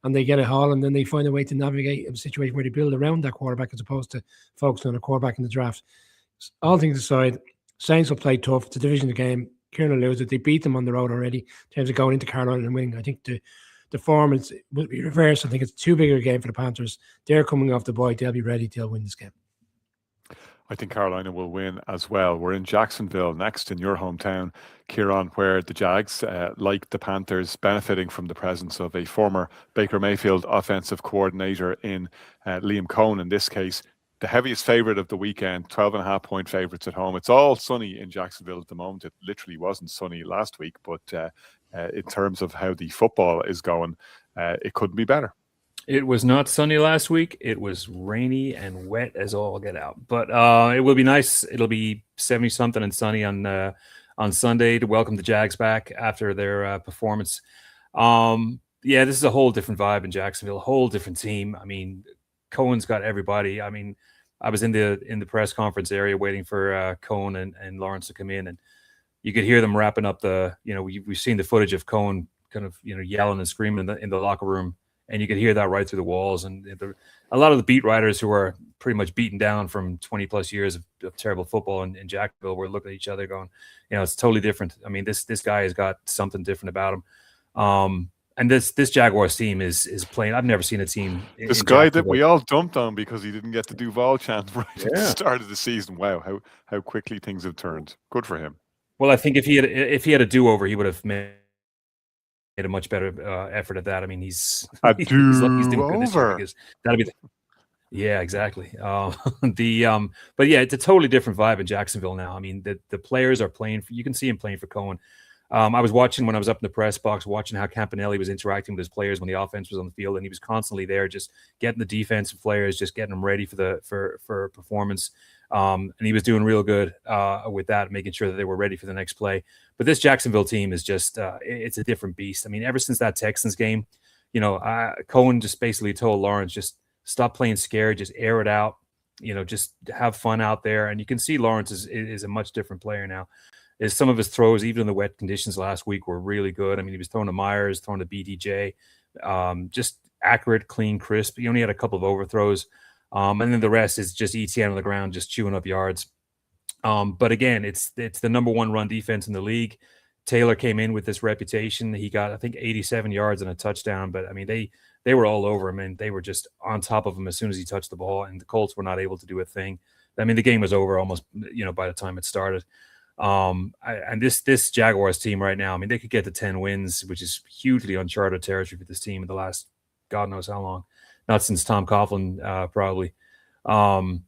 and they get a haul, and then they find a way to navigate a situation where they build around that quarterback as opposed to focusing on a quarterback in the draft. All things aside, Saints will play tough. It's a division game. Kieran alludes that they beat them on the road already in terms of going into Carolina and winning. I think the form will be reversed. I think it's too big a game for the Panthers. They're coming off the bye. They'll be ready. They'll win this game. I think Carolina will win as well. We're in Jacksonville next, in your hometown, Kieran, where the Jags, like the Panthers, benefiting from the presence of a former Baker Mayfield offensive coordinator in Liam Cohn in this case. The heaviest favorite of the weekend, 12.5-point favorites at home. It's all sunny in Jacksonville at the moment. It literally wasn't sunny last week, but in terms of how the football is going, it couldn't be better. It was not sunny last week. It was rainy and wet as all get out. But it will be nice. It'll be 70-something and sunny on Sunday to welcome the Jags back after their performance. Yeah, this is a whole different vibe in Jacksonville, a whole different team. I mean, Cohen's got everybody. I mean, I was in the press conference area waiting for Cohen and Lawrence to come in, and you could hear them wrapping up we've seen the footage of Cohen kind of, yelling and screaming in the locker room. And you could hear that right through the walls. And a lot of the beat writers who are pretty much beaten down from 20 plus years of terrible football in Jacksonville were looking at each other going, it's totally different. I mean, this guy has got something different about him. And this Jaguars team is playing. I've never seen a team. This guy that we all dumped on because he didn't get to do Vol chant right at the start of the season. Wow, how quickly things have turned. Good for him. Well, I think if he had a do-over, he would have made a much better effort at that. I mean, he's lucky he's doing good this year because that'll be yeah, exactly. But yeah, it's a totally different vibe in Jacksonville now. I mean, the players are playing. You can see him playing for Cohen. I was watching when I was up in the press box, watching how Campanelli was interacting with his players when the offense was on the field, and he was constantly there, just getting the defensive players, just getting them ready for performance. And he was doing real good with that, making sure that they were ready for the next play. But this Jacksonville team is just it's a different beast. I mean, ever since that Texans game, Cohen just basically told Lawrence, just stop playing scared, just air it out, just have fun out there. And you can see Lawrence is a much different player now. Some of his throws, even in the wet conditions last week, were really good. I mean, he was throwing to Myers, throwing to BDJ, just accurate, clean, crisp. He only had a couple of overthrows. And then the rest is just ETN on the ground, just chewing up yards. But again, it's the number one run defense in the league. Taylor came in with this reputation. He got, I think, 87 yards and a touchdown. But, I mean, they were all over him, and they were just on top of him as soon as he touched the ball, and the Colts were not able to do a thing. I mean, the game was over almost, by the time it started. And this Jaguars team right now, I mean, they could get to 10 wins, which is hugely uncharted territory for this team in the last God knows how long. Not since Tom Coughlin, probably. And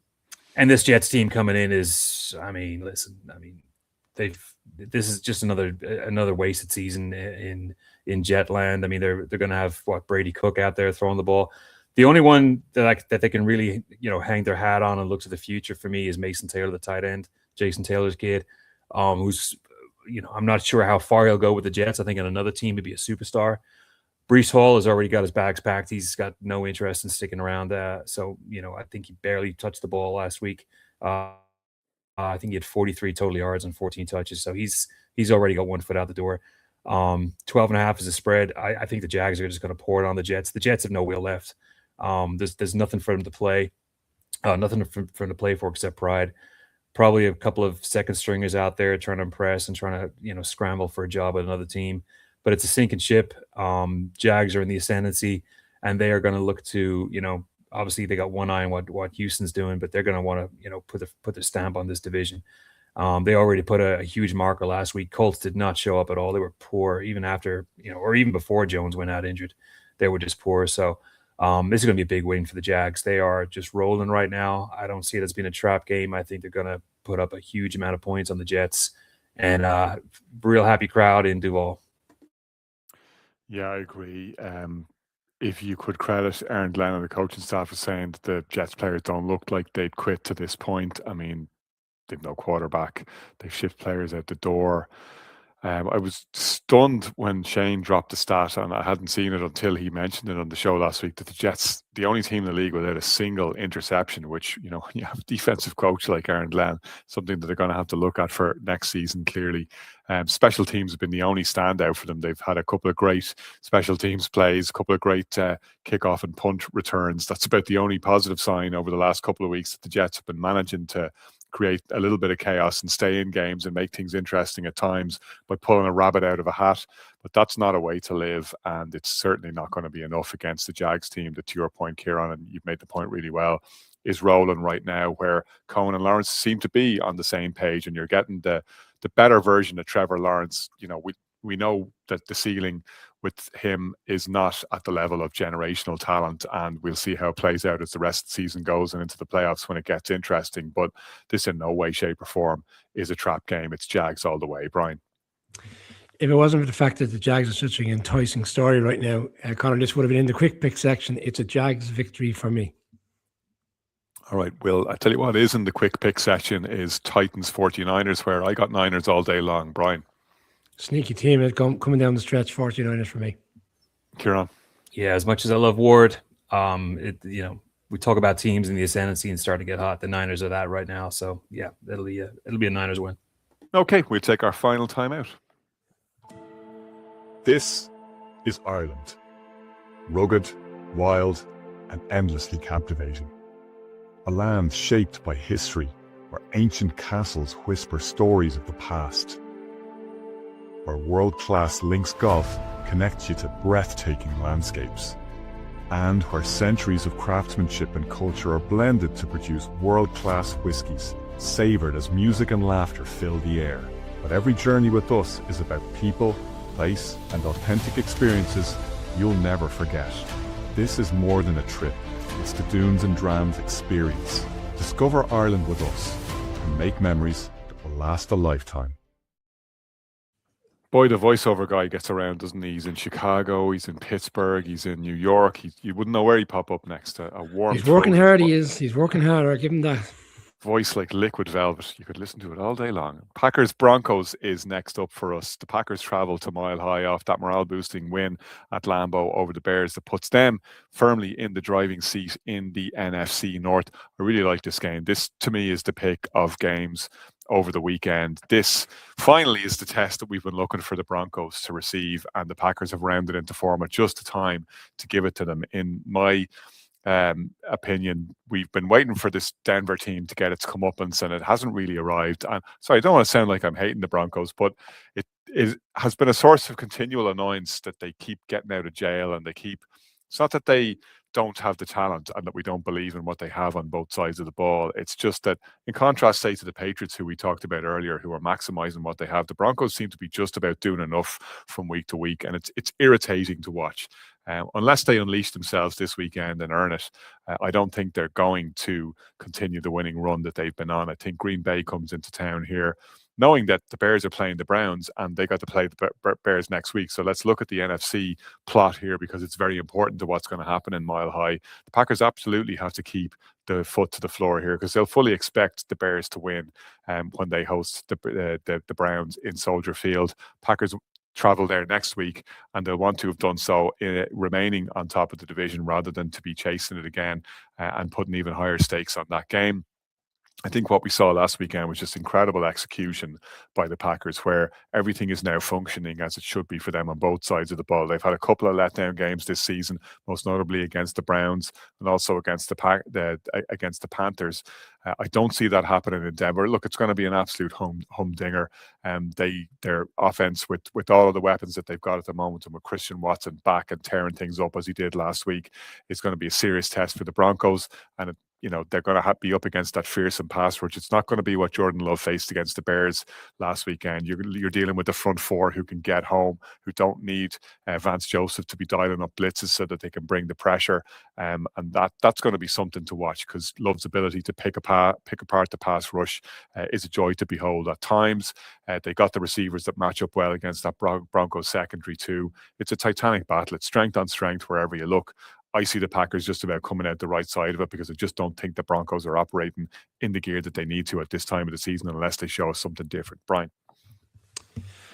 this Jets team coming in is, I mean, listen, I mean, this is just another wasted season in Jetland. I mean, they're going to have Brady Cook out there throwing the ball. The only one that they can really, hang their hat on and look to the future for me is Mason Taylor, the tight end, Jason Taylor's kid, who's, I'm not sure how far he'll go with the Jets. I think on another team he'd be a superstar. Breece Hall has already got his bags packed. He's got no interest in sticking around. So, I think he barely touched the ball last week. I think he had 43 total yards and 14 touches. So he's already got 1 foot out the door. 12.5 is a spread. I think the Jags are just going to pour it on the Jets. The Jets have no will left. There's nothing for them to play. Nothing for them to play for except pride. Probably a couple of second stringers out there trying to impress and trying to, scramble for a job at another team. But it's a sinking ship. Jags are in the ascendancy, and they are going to look to, obviously they got one eye on what Houston's doing, but they're going to want to, put their stamp on this division. They already put a huge marker last week. Colts did not show up at all. They were poor even after, or even before Jones went out injured. They were just poor. So this is going to be a big win for the Jags. They are just rolling right now. I don't see it as being a trap game. I think they're going to put up a huge amount of points on the Jets, and real happy crowd in Duval. Yeah, I agree. If you could credit Aaron Glenn and the coaching staff for saying that the Jets players don't look like they'd quit to this point. I mean, they've no quarterback. They've shipped players out the door. I was stunned when Shane dropped the stat, and I hadn't seen it until he mentioned it on the show last week, that the Jets, the only team in the league without a single interception, which, you have a defensive coach like Aaron Glenn, something that they're going to have to look at for next season, clearly. Special teams have been the only standout for them. They've had a couple of great special teams plays, a couple of great kickoff and punt returns. That's about the only positive sign over the last couple of weeks, that the Jets have been managing to create a little bit of chaos and stay in games and make things interesting at times by pulling a rabbit out of a hat. But that's not a way to live, and it's certainly not going to be enough against the Jags team that, to your point, Kieran, and you've made the point really well, is rolling right now, where Cohen and Lawrence seem to be on the same page, and you're getting the better version of Trevor Lawrence. We know that the ceiling with him is not at the level of generational talent, and we'll see how it plays out as the rest of the season goes and into the playoffs when it gets interesting. But this in no way, shape or form is a trap game. It's Jags all the way. Brian? If it wasn't for the fact that the Jags are such an enticing story right now, Conor, this would have been in the quick pick section. It's a Jags victory for me. All right, well, I tell you what is in the quick pick section is Titans 49ers, where I got Niners all day long. Brian? Sneaky team coming down the stretch, 49ers for me. Kieran? Yeah, as much as I love Ward, we talk about teams in the ascendancy and starting to get hot. The Niners are that right now. So yeah, it'll be a Niners win. Okay, we'll take our final timeout. This is Ireland. Rugged, wild, and endlessly captivating. A land shaped by history, where ancient castles whisper stories of the past. where world-class links golf connects you to breathtaking landscapes, and where centuries of craftsmanship and culture are blended to produce world-class whiskies, savoured as music and laughter fill the air. But every journey with us is about people, place, and authentic experiences you'll never forget. This is more than a trip. It's the Dunes and Drams experience. Discover Ireland with us and make memories that will last a lifetime. Boy, the voiceover guy gets around, doesn't he? He's in Chicago, he's in Pittsburgh, he's in New York. You wouldn't know where he'd pop up next. A warm He's working throat. hard, he is. He's working hard. I'll give him that. Voice like liquid velvet. You could listen to it all day long. Packers Broncos is next up for us. The Packers travel to Mile High off that morale boosting win at Lambeau over the Bears that puts them firmly in the driving seat in the NFC North. I really like this game. This to me is the pick of games over the weekend. This finally is the test that we've been looking for the Broncos to receive, and the Packers have rounded into form at just the time to give it to them. In my opinion, we've been waiting for this Denver team to get its comeuppance, and it hasn't really arrived. And so I don't want to sound like I'm hating the Broncos, but it has been a source of continual annoyance that they keep getting out of jail, and it's not that they don't have the talent and that we don't believe in what they have on both sides of the ball. It's just that, in contrast, say, to the Patriots, who we talked about earlier, who are maximizing what they have, the Broncos seem to be just about doing enough from week to week, and it's irritating to watch. Unless they unleash themselves this weekend and earn it, I don't think they're going to continue the winning run that they've been on. I think Green Bay comes into town here knowing that the Bears are playing the Browns, and they got to play the Bears next week. So let's look at the NFC plot here, because it's very important to what's going to happen in Mile High. The Packers absolutely have to keep the foot to the floor here, because they'll fully expect the Bears to win when they host the Browns in Soldier Field. Packers travel there next week, and they'll want to have done so remaining on top of the division rather than to be chasing it again and putting even higher stakes on that game. I think what we saw last weekend was just incredible execution by the Packers, where everything is now functioning as it should be for them on both sides of the ball. They've had a couple of letdown games this season, most notably against the Browns and also against the Panthers. I don't see that happening in Denver. Look, it's going to be an absolute humdinger. Their offense, with all of the weapons that they've got at the moment, and with Christian Watson back and tearing things up as he did last week, is going to be a serious test for the Broncos. And they're going to be up against that fearsome pass rush. It's not going to be what Jordan Love faced against the Bears last weekend. You're dealing with the front four who can get home, who don't need Vance Joseph to be dialing up blitzes so that they can bring the pressure. And that's going to be something to watch, because Love's ability to pick apart the pass rush is a joy to behold at times. They got the receivers that match up well against that Broncos secondary too. It's a titanic battle. It's strength on strength wherever you look. I see the Packers just about coming out the right side of it, because I just don't think the Broncos are operating in the gear that they need to at this time of the season unless they show us something different. Brian?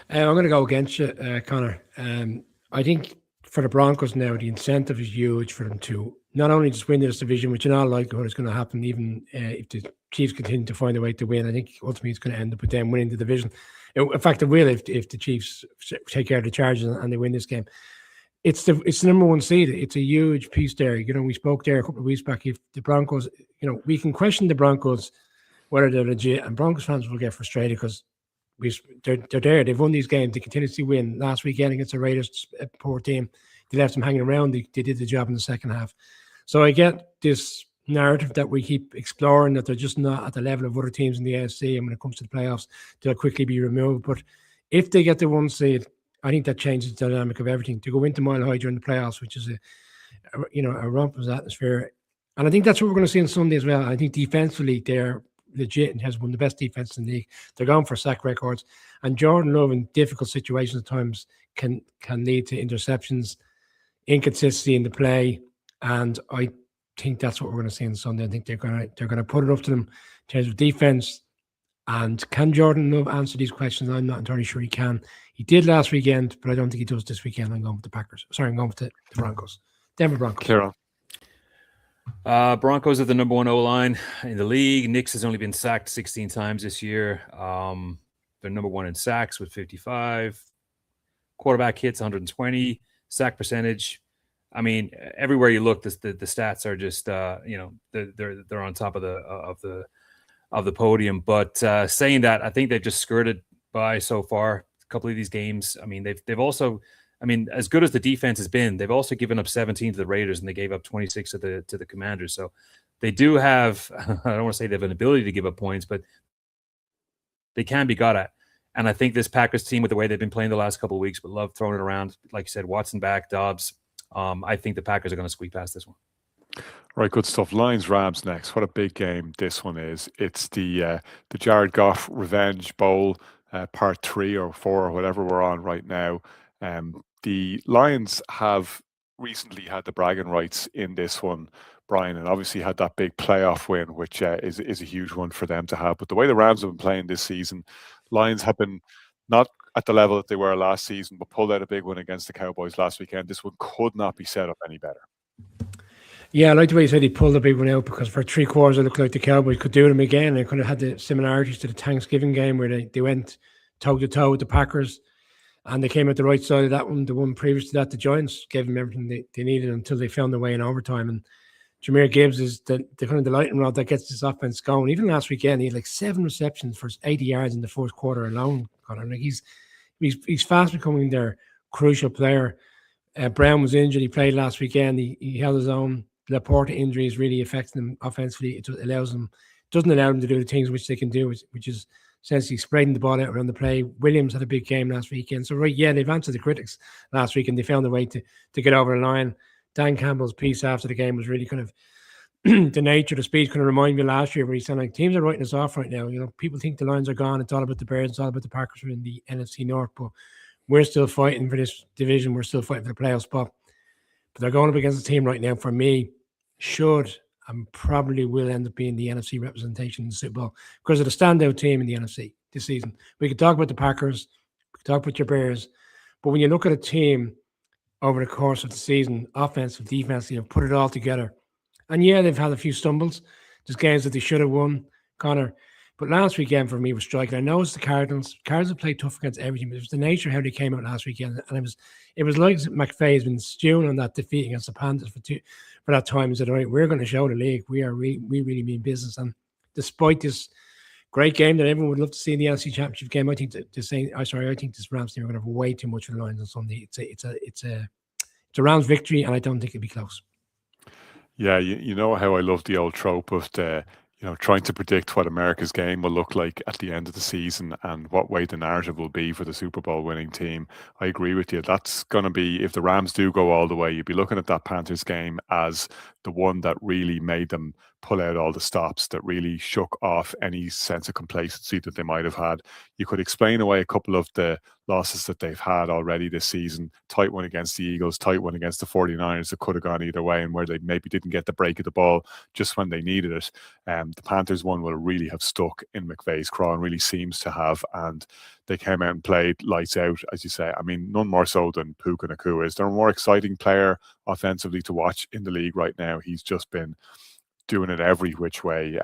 I'm going to go against you, Connor. I think for the Broncos now, the incentive is huge for them to not only just win this division, which in all likelihood is going to happen, even if the Chiefs continue to find a way to win. I think ultimately it's going to end up with them winning the division. In fact, it will if the Chiefs take care of the Chargers and they win this game. It's the number one seed. It's a huge piece there. We spoke there a couple of weeks back. If the Broncos, we can question the Broncos whether they're legit, and Broncos fans will get frustrated because they're there. They've won these games. They continuously win. Last weekend against the Raiders, a poor team, they left them hanging around. They did the job in the second half. So I get this narrative that we keep exploring, that they're just not at the level of other teams in the AFC, and when it comes to the playoffs, they'll quickly be removed. But if they get the one seed, I think that changes the dynamic of everything. To go into Mile High during the playoffs, which is a rumpus atmosphere, and I think that's what we're going to see on Sunday as well. I think defensively they're legit and has one of the best defenses in the league. They're going for sack records, and Jordan Love in difficult situations at times can lead to interceptions, inconsistency in the play, and I think that's what we're going to see on Sunday. I think they're going to put it up to them in terms of defense. And can Jordan Love answer these questions? I'm not entirely sure he can. He did last weekend, but I don't think he does this weekend. I'm going with the Packers. Sorry, I'm going with the Broncos. Denver Broncos. Kieran? Broncos are the number one O-line in the league. Nix has only been sacked 16 times this year. They're number one in sacks with 55. Quarterback hits 120. Sack percentage. I mean, everywhere you look, the stats are just they're on top of the podium. But saying that, I think they've just skirted by so far. couple of these games. I mean, they've also, I mean, as good as the defense has been, they've also given up 17 to the Raiders, and they gave up 26 to the Commanders. So they do have, I don't want to say they have an ability to give up points, but they can be got at. And I think this Packers team, with the way they've been playing the last couple of weeks, but love throwing it around, like you said, Watson back, Dobbs. I think the Packers are going to squeak past this one. Right, good stuff. Lions Rams next. What a big game this one is. It's the Jared Goff Revenge Bowl, part 3 or 4 or whatever we're on right now. The Lions have recently had the bragging rights in this one, Brian, and obviously had that big playoff win, which is a huge one for them to have. But the way the Rams have been playing this season, Lions have been not at the level that they were last season, but pulled out a big one against the Cowboys last weekend. This one could not be set up any better. Yeah, I like the way you said he pulled a big one out, because for 3 quarters it looked like the Cowboys could do them again. They could have had the similarities to the Thanksgiving game where they went toe-to-toe with the Packers, and they came out the right side of that one. The one previous to that, the Giants gave them everything they needed until they found their way in overtime. And Jahmyr Gibbs is the kind of the lightning rod that gets this offense going. Even last weekend, he had like 7 receptions for 80 yards in the fourth quarter alone. Connor, like he's fast becoming their crucial player. Brown was injured. He played last weekend. He held his own. Laporta injury is really affecting them offensively. It doesn't allow them to do the things which they can do, which is essentially spreading the ball out around the play. Williams had a big game last weekend. So, right, yeah, they've answered the critics last week, and they found a way to get over the line. Dan Campbell's piece after the game was really kind of the nature of the speech kind of remind me of last year, where he said, like, teams are writing us off right now. You know, people think the Lions are gone. It's all about the Bears. It's all about the Packers who are in the NFC North. But we're still fighting for this division. We're still fighting for the playoff spot. But they're going up against a team right now, for me, should and probably will end up being the NFC representation in the Super Bowl, because of the standout team in the NFC this season. We could talk about the Packers, we could talk about your Bears, but when you look at a team over the course of the season, offensive, defense, put it all together. And yeah, they've had a few stumbles. There's games that they should have won, Connor. But last weekend for me was striking. I know it's the Cardinals. Cardinals have played tough against every team. It was the nature of how they came out last weekend. And it was like McVay has been stewing on that defeat against the Panthers for that time. He said, all right, we're going to show the league. We really mean business. And despite this great game that everyone would love to see in the NFC Championship game, I think I think this Rams team are going to have way too much of the lines on Sunday. It's a Rams victory, and I don't think it'll be close. Yeah, you know how I love the old trope of trying to predict what America's game will look like at the end of the season and what way the narrative will be for the Super Bowl winning team. I agree with you. That's going to be, if the Rams do go all the way, you'd be looking at that Panthers game as the one that really made them pull out all the stops, that really shook off any sense of complacency that they might have had. You could explain away a couple of the losses that they've had already this season. Tight one against the Eagles, tight one against the 49ers that could have gone either way, and where they maybe didn't get the break of the ball just when they needed it. The Panthers one will really have stuck in McVay's craw, and really seems to have, and they came out and played lights out, as you say. I mean, none more so than Puka Nacua is. They're a more exciting player offensively to watch in the league right now. He's just been doing it every which way.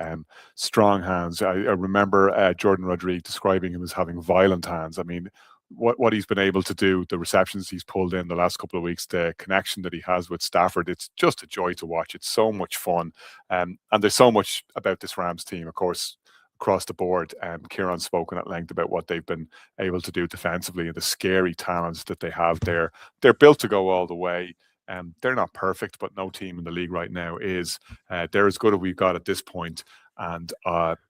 Strong hands. I remember Jordan Rodriguez describing him as having violent hands. I mean, what he's been able to do, the receptions he's pulled in the last couple of weeks, the connection that he has with Stafford, it's just a joy to watch. It's so much fun. And there's so much about this Rams team, of course, across the board. Kieran's spoken at length about what they've been able to do defensively and the scary talents that they have there. They're built to go all the way. They're not perfect, but no team in the league right now is. They're as good as we've got at this point. And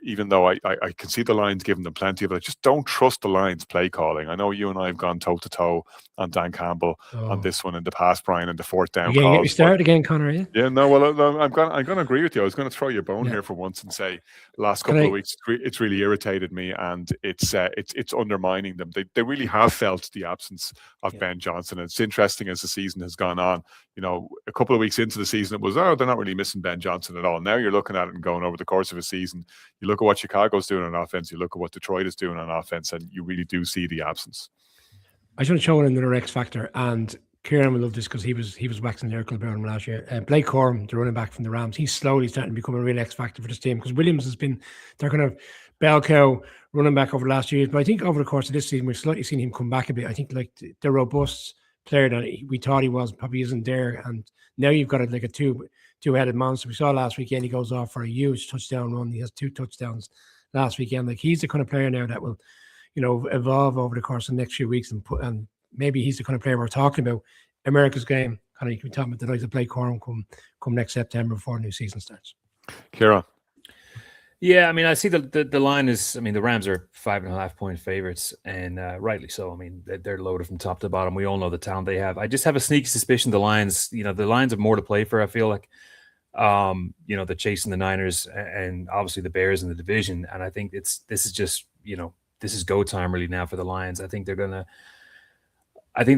even though I can see the Lions giving them plenty of it, I just don't trust the Lions play calling. I know you and I have gone toe to toe on Dan Campbell on this one in the past, Brian, in the fourth down. You're going to get me started again, Connor, are you? Yeah, no, well, I'm going to agree with you. I was going to throw you a bone here for once and say, last couple of weeks, it's really irritated me, and it's undermining them. They really have felt the absence of Ben Johnson. And it's interesting as the season has gone on. A couple of weeks into the season, it was, they're not really missing Ben Johnson at all. Now you're looking at it and going over the course of a season, you look at what Chicago's doing on offense, you look at what Detroit is doing on offense, and you really do see the absence. I should have shown another X factor, and Kieran will love this because he was waxing lyrical about him last year. Blake Corum, the running back from the Rams, he's slowly starting to become a real X factor for this team, because Williams has been their kind of bell cow running back over the last years. But I think over the course of this season, we've slightly seen him come back a bit. I think like the robust player that we thought he was probably isn't there, and now you've got a two-headed monster. We saw last weekend he goes off for a huge touchdown run. He has 2 touchdowns last weekend. Like, he's the kind of player now that will, evolve over the course of the next few weeks, and maybe he's the kind of player we're talking about. America's game, kind of, you can be talking about the likes of Blake Corum come next September before the new season starts. Kieran. Yeah, I mean, I see the line is, I mean, the Rams are 5.5-point favorites, and rightly so. I mean, they're loaded from top to bottom. We all know the talent they have. I just have a sneaky suspicion the Lions, the Lions have more to play for, I feel like. They're chasing the Niners and obviously the Bears in the division. And I think this is just, this is go time really now for the Lions. I think they're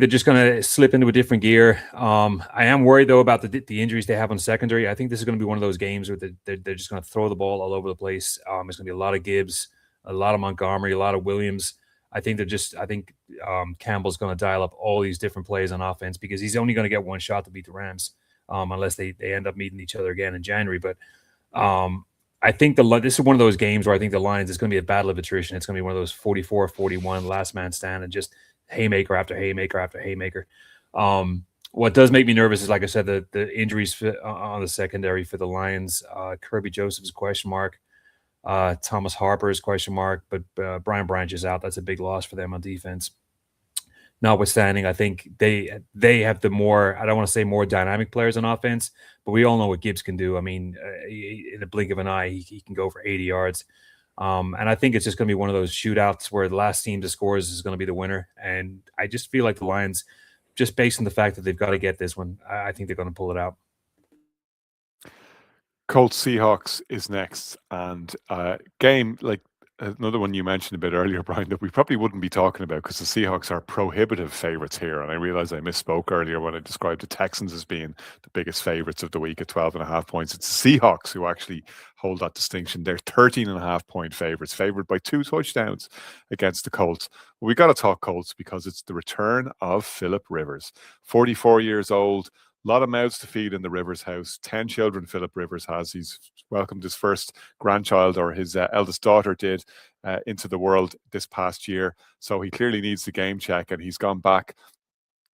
just going to slip into a different gear. I am worried, though, about the injuries they have on secondary. I think this is going to be one of those games where they're just going to throw the ball all over the place. There's going to be a lot of Gibbs, a lot of Montgomery, a lot of Williams. I think Campbell's going to dial up all these different plays on offense because he's only going to get one shot to beat the Rams unless they end up meeting each other again in January. But I think this is one of those games where I think the Lions is going to be a battle of attrition. It's going to be one of those 44-41 last man stand and just haymaker after haymaker after haymaker. What does make me nervous is, like I said, the injuries on the secondary for the Lions. Kirby Joseph's question mark. Thomas Harper's question mark. But Brian Branch is out. That's a big loss for them on defense. Notwithstanding, I think they have the more, I don't want to say more dynamic players on offense, but we all know what Gibbs can do. I mean, in a blink of an eye, he can go for 80 yards. And I think it's just going to be one of those shootouts where the last team to score is going to be the winner. And I just feel like the Lions, just based on the fact that they've got to get this one, I think they're going to pull it out. Colts Seahawks is next, and game like another one you mentioned a bit earlier, Brian, that we probably wouldn't be talking about because the Seahawks are prohibitive favorites here. And I realize I misspoke earlier when I described the Texans as being the biggest favorites of the week at 12.5 points. It's the Seahawks who actually hold that distinction. They're 13.5-point favorites, favored by 2 touchdowns against the Colts. Well, we got to talk Colts because it's the return of Philip Rivers, 44 years old. A lot of mouths to feed in the Rivers house. 10 children Philip Rivers has. He's welcomed his first grandchild, or his eldest daughter did, into the world this past year. So he clearly needs the game check, and he's gone back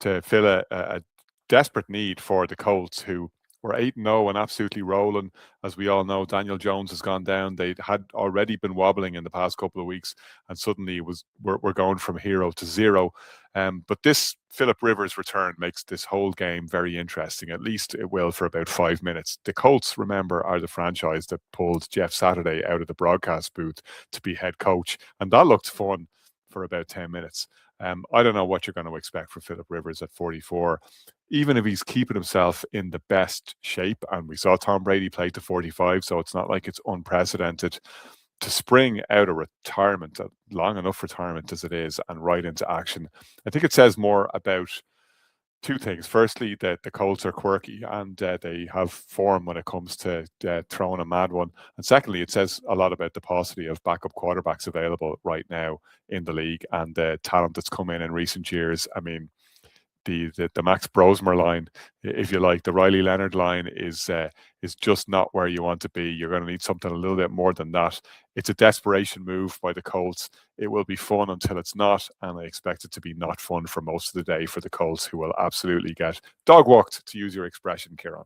to fill a desperate need for the Colts, who were 8-0 and absolutely rolling. As we all know, Daniel Jones has gone down. They had already been wobbling in the past couple of weeks, and suddenly we're going from hero to zero. But this Philip Rivers return makes this whole game very interesting. At least it will for about 5 minutes. The Colts, remember, are the franchise that pulled Jeff Saturday out of the broadcast booth to be head coach, and that looked fun for about 10 minutes. I don't know what you're going to expect from Philip Rivers at 44. Even if he's keeping himself in the best shape, and we saw Tom Brady play to 45, so it's not like it's unprecedented, to spring out of retirement, a long enough retirement as it is, and right into action. I think it says more about 2 things. Firstly, that the Colts are quirky and they have form when it comes to throwing a mad one. And secondly, it says a lot about the paucity of backup quarterbacks available right now in the league and the talent that's come in recent years. I mean, the Max Brosmer line, if you like, the Riley Leonard line is just not where you want to be. You're going to need something a little bit more than that. It's a desperation move by the Colts. It will be fun until it's not, and I expect it to be not fun for most of the day for the Colts, who will absolutely get dog walked, to use your expression, Kieran.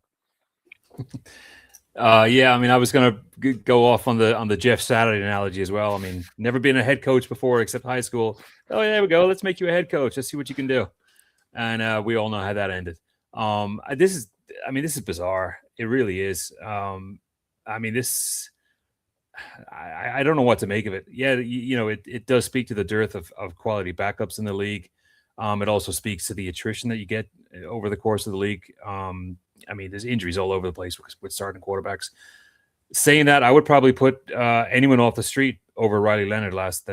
Yeah, I mean, I was going to go off on the Jeff Saturday analogy as well. I mean, never been a head coach before except high school. Oh, there we go. Let's make you a head coach. Let's see what you can do. And we all know how that ended. This is bizarre. It really is. I don't know what to make of it. Yeah, it does speak to the dearth of quality backups in the league. It also speaks to the attrition that you get over the course of the league. There's injuries all over the place with starting quarterbacks. Saying that, I would probably put anyone off the street over Riley Leonard last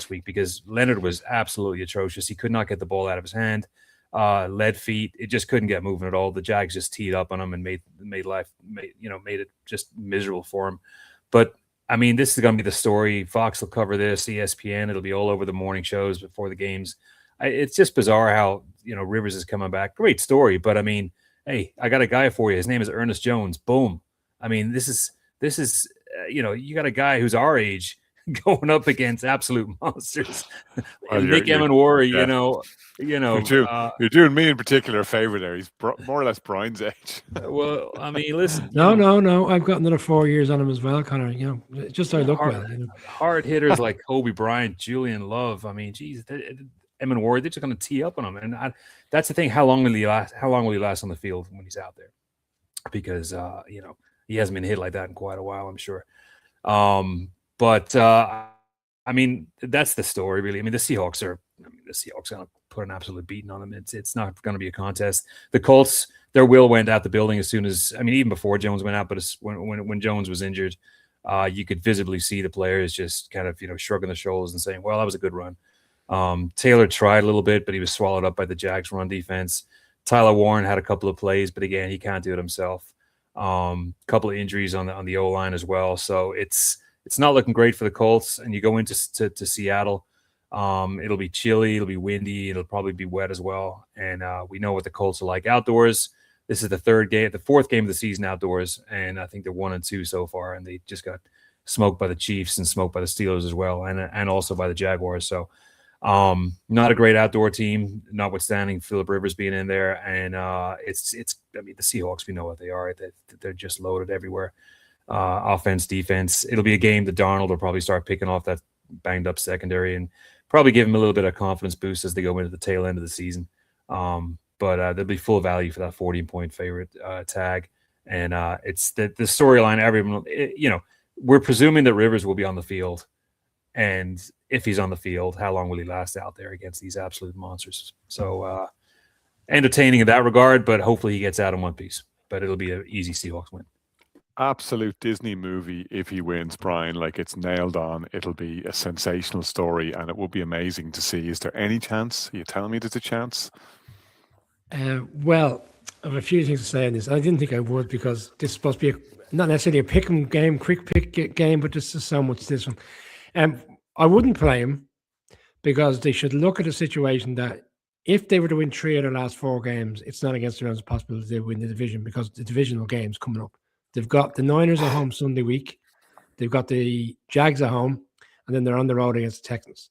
week, because Leonard was absolutely atrocious. He could not get the ball out of his hand. Lead feet. It just couldn't get moving at all. The Jags just teed up on him and made it just miserable for him. But I mean, this is going to be the story. Fox will cover this. ESPN. It'll be all over the morning shows before the games. It's just bizarre how Rivers is coming back. Great story, but I mean, hey, I got a guy for you. His name is Ernest Jones. Boom. I mean, this is you got a guy who's our age going up against absolute monsters. Well, Nick Emenwari, you're doing me in particular a favor there. He's more or less Brian's age. well, I mean, listen, No. I've got another 4 years on him as well, Connor. Just so I look well. Hard hitters like Kobe Bryant, Julian Love. I mean, geez, Emenwari, they're just going to tee up on him, and that's the thing. How long will he last? How long will he last on the field when he's out there? Because he hasn't been hit like that in quite a while, I'm sure. But I mean, that's the story, really. I mean, the Seahawks are going to put an absolute beating on them. It's not going to be a contest. The Colts, their will went out the building as soon as, I mean, even before Jones went out, but when Jones was injured, you could visibly see the players just kind of, shrugging their shoulders and saying, well, that was a good run. Taylor tried a little bit, but he was swallowed up by the Jags run defense. Tyler Warren had a couple of plays, but again, he can't do it himself. Couple of injuries on the O-line as well. So it's not looking great for the Colts. And you go into to Seattle, it'll be chilly, it'll be windy, it'll probably be wet as well. And we know what the Colts are like outdoors. This is the fourth game of the season outdoors, and I think they're 1-2 so far. And they just got smoked by the Chiefs and smoked by the Steelers as well, and also by the Jaguars. So not a great outdoor team, notwithstanding Phillip Rivers being in there. And it's I mean, the Seahawks, we know what they are. They're just loaded everywhere. Offense, defense. It'll be a game that Darnold will probably start picking off that banged up secondary and probably give him a little bit of confidence boost as they go into the tail end of the season. But there'll be full value for that 14-point favorite tag. And it's the storyline. Everyone, we're presuming that Rivers will be on the field. And if he's on the field, how long will he last out there against these absolute monsters? So entertaining in that regard, but hopefully he gets out in one piece. But it'll be an easy Seahawks win. Absolute Disney movie if he wins, Brian. Like, it's nailed on. It'll be a sensational story, and it will be amazing to see. Is there any chance? Are you telling me there's a chance? Well, I have a few things to say on this. I didn't think I would, because this is supposed to be not necessarily a pick-em game, quick pick game, but there's just so much this one. I wouldn't play him, because they should look at a situation that if they were to win 3 of their last 4 games, it's not against the realms of possibility they win the division, because the divisional game's coming up. They've got the Niners at home Sunday week. They've got the Jags at home, and then they're on the road against the Texans.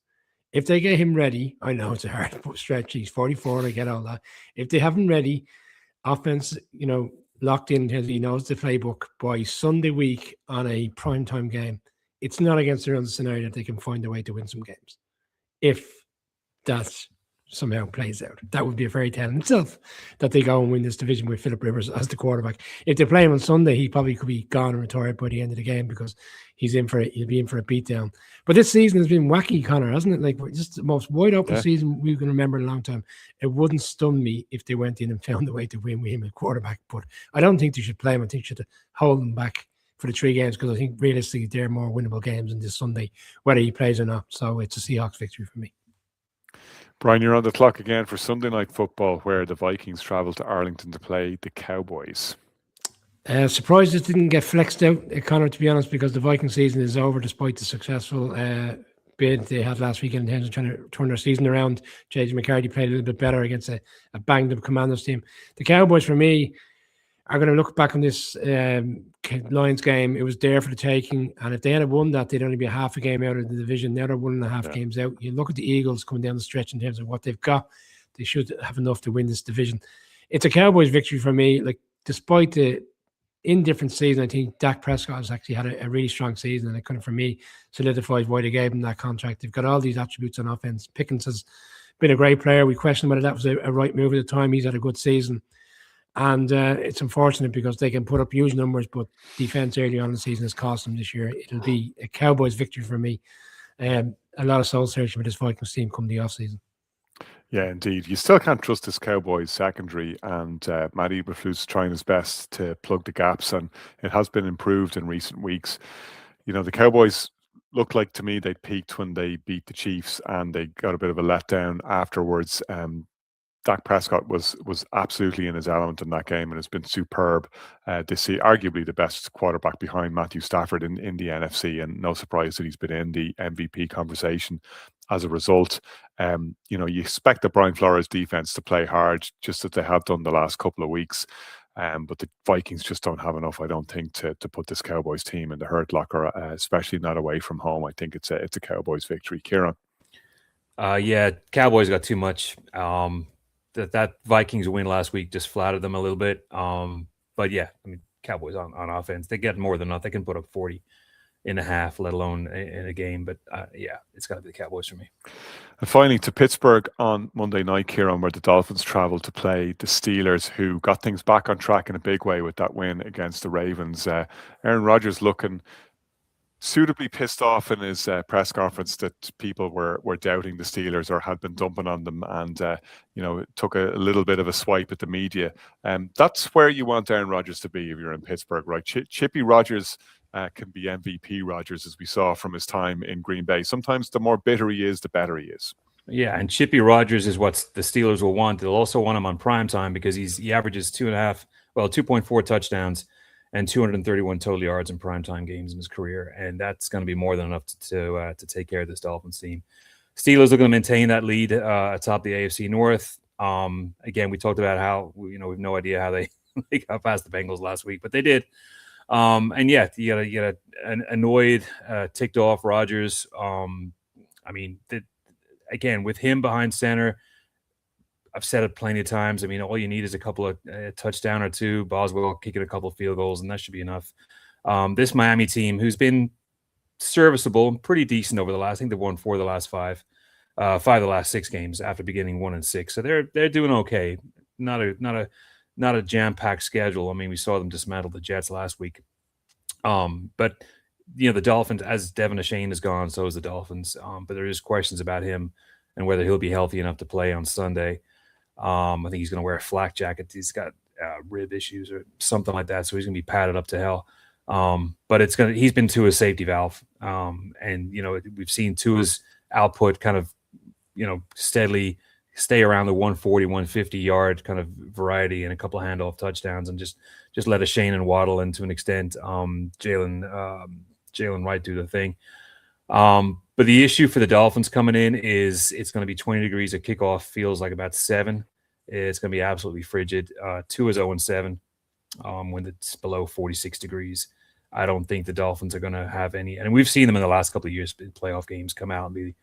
If they get him ready, I know it's a hard stretch. He's 44. I get all that. If they have him ready, offense, locked in, he knows the playbook by Sunday week on a primetime game, it's not against their own scenario that they can find a way to win some games. If that somehow plays out, that would be a fairy tale in itself, that they go and win this division with Phillip Rivers as the quarterback. If they play him on Sunday, he probably could be gone and retired by the end of the game, because he'll be in for a beatdown. But this season has been wacky, Connor, hasn't it? Like, just the most wide open season we can remember in a long time. It wouldn't stun me if they went in and found a way to win with him at quarterback. But I don't think they should play him. I think they should hold him back for the 3 games, because I think realistically they're more winnable games than this Sunday, whether he plays or not. So it's a Seahawks victory for me. Brian, you're on the clock again for Sunday Night Football, where the Vikings travel to Arlington to play the Cowboys. Surprised it didn't get flexed out, Connor, to be honest, because the Viking season is over despite the successful bid they had last weekend in terms of trying to turn their season around. J.J. McCarthy played a little bit better against a banged-up Commanders team. The Cowboys, for me, are going to look back on this Lions game. It was there for the taking, and if they had won that, they'd only be a half a game out of the division. Now they're 1.5 games out. You look at the Eagles coming down the stretch in terms of what they've got. They should have enough to win this division. It's a Cowboys victory for me. Like, despite the indifferent season, I think Dak Prescott has actually had a really strong season, and it kind of, for me, solidifies why they gave him that contract. They've got all these attributes on offense. Pickens has been a great player. We questioned whether that was a right move at the time. He's had a good season. And it's unfortunate, because they can put up huge numbers, but defense early on in the season has cost them this year. It'll be a Cowboys victory for me. A lot of soul searching with this Vikings team come the offseason. Yeah, indeed. You still can't trust this Cowboys secondary, and Matt Eberflus trying his best to plug the gaps, and it has been improved in recent weeks. The Cowboys looked like, to me, they peaked when they beat the Chiefs, and they got a bit of a letdown afterwards. Dak Prescott was absolutely in his element in that game, and has been superb this year. Arguably the best quarterback behind Matthew Stafford in the NFC, and no surprise that he's been in the MVP conversation as a result. You expect the Brian Flores defense to play hard, just as they have done the last couple of weeks. But the Vikings just don't have enough, I don't think, to put this Cowboys team in the hurt locker, especially not away from home. I think it's a Cowboys victory. Kieran? Yeah, Cowboys got too much. That Vikings win last week just flattered them a little bit. But yeah, I mean, Cowboys on offense, they get more than enough. They can put up 40 in a half, let alone in a game. But yeah, it's got to be the Cowboys for me. And finally, to Pittsburgh on Monday night, Kieran, where the Dolphins traveled to play the Steelers, who got things back on track in a big way with that win against the Ravens. Aaron Rodgers looking suitably pissed off in his press conference that people were doubting the Steelers or had been dumping on them, and took a little bit of a swipe at the media. That's where you want Aaron Rodgers to be if you're in Pittsburgh, right? Chippy Rodgers can be MVP Rodgers, as we saw from his time in Green Bay. Sometimes the more bitter he is, the better he is. Yeah, and Chippy Rodgers is what the Steelers will want. They'll also want him on prime time because he averages 2.4 touchdowns and 231 total yards in primetime games in his career, and that's going to be more than enough to take care of this Dolphins team. Steelers are going to maintain that lead atop the AFC North. Again, we talked about how we have no idea how they got past the Bengals last week, but they did. And yeah, you got an annoyed, ticked off Rodgers. I mean, again, with him behind center, I've said it plenty of times. I mean, all you need is a couple of touchdown or two, Boswell kicking a couple of field goals, and that should be enough. This Miami team, who's been serviceable and pretty decent over the last, I think they've won 4 of the last 5 of the last 6 games after beginning 1-6. So they're doing okay. Not a jam-packed schedule. I mean, we saw them dismantle the Jets last week. But the Dolphins, as Devin Achane is gone, so is the Dolphins. But there is questions about him and whether he'll be healthy enough to play on Sunday. I think he's going to wear a flak jacket. He's got rib issues or something like that, so he's going to be padded up to hell. But he's been Tua's safety valve, and we've seen Tua's output kind of steadily stay around the 140, 150 yard kind of variety and a couple of handoff touchdowns, and just let Achane and Waddle, and to an extent Jalen Wright do the thing. But the issue for the Dolphins coming in is it's going to be 20 degrees at kickoff, feels like about 7. It's going to be absolutely frigid. 2 is 0-7 when it's below 46 degrees. I don't think the Dolphins are going to have any, and we've seen them in the last couple of years in playoff games come out and be,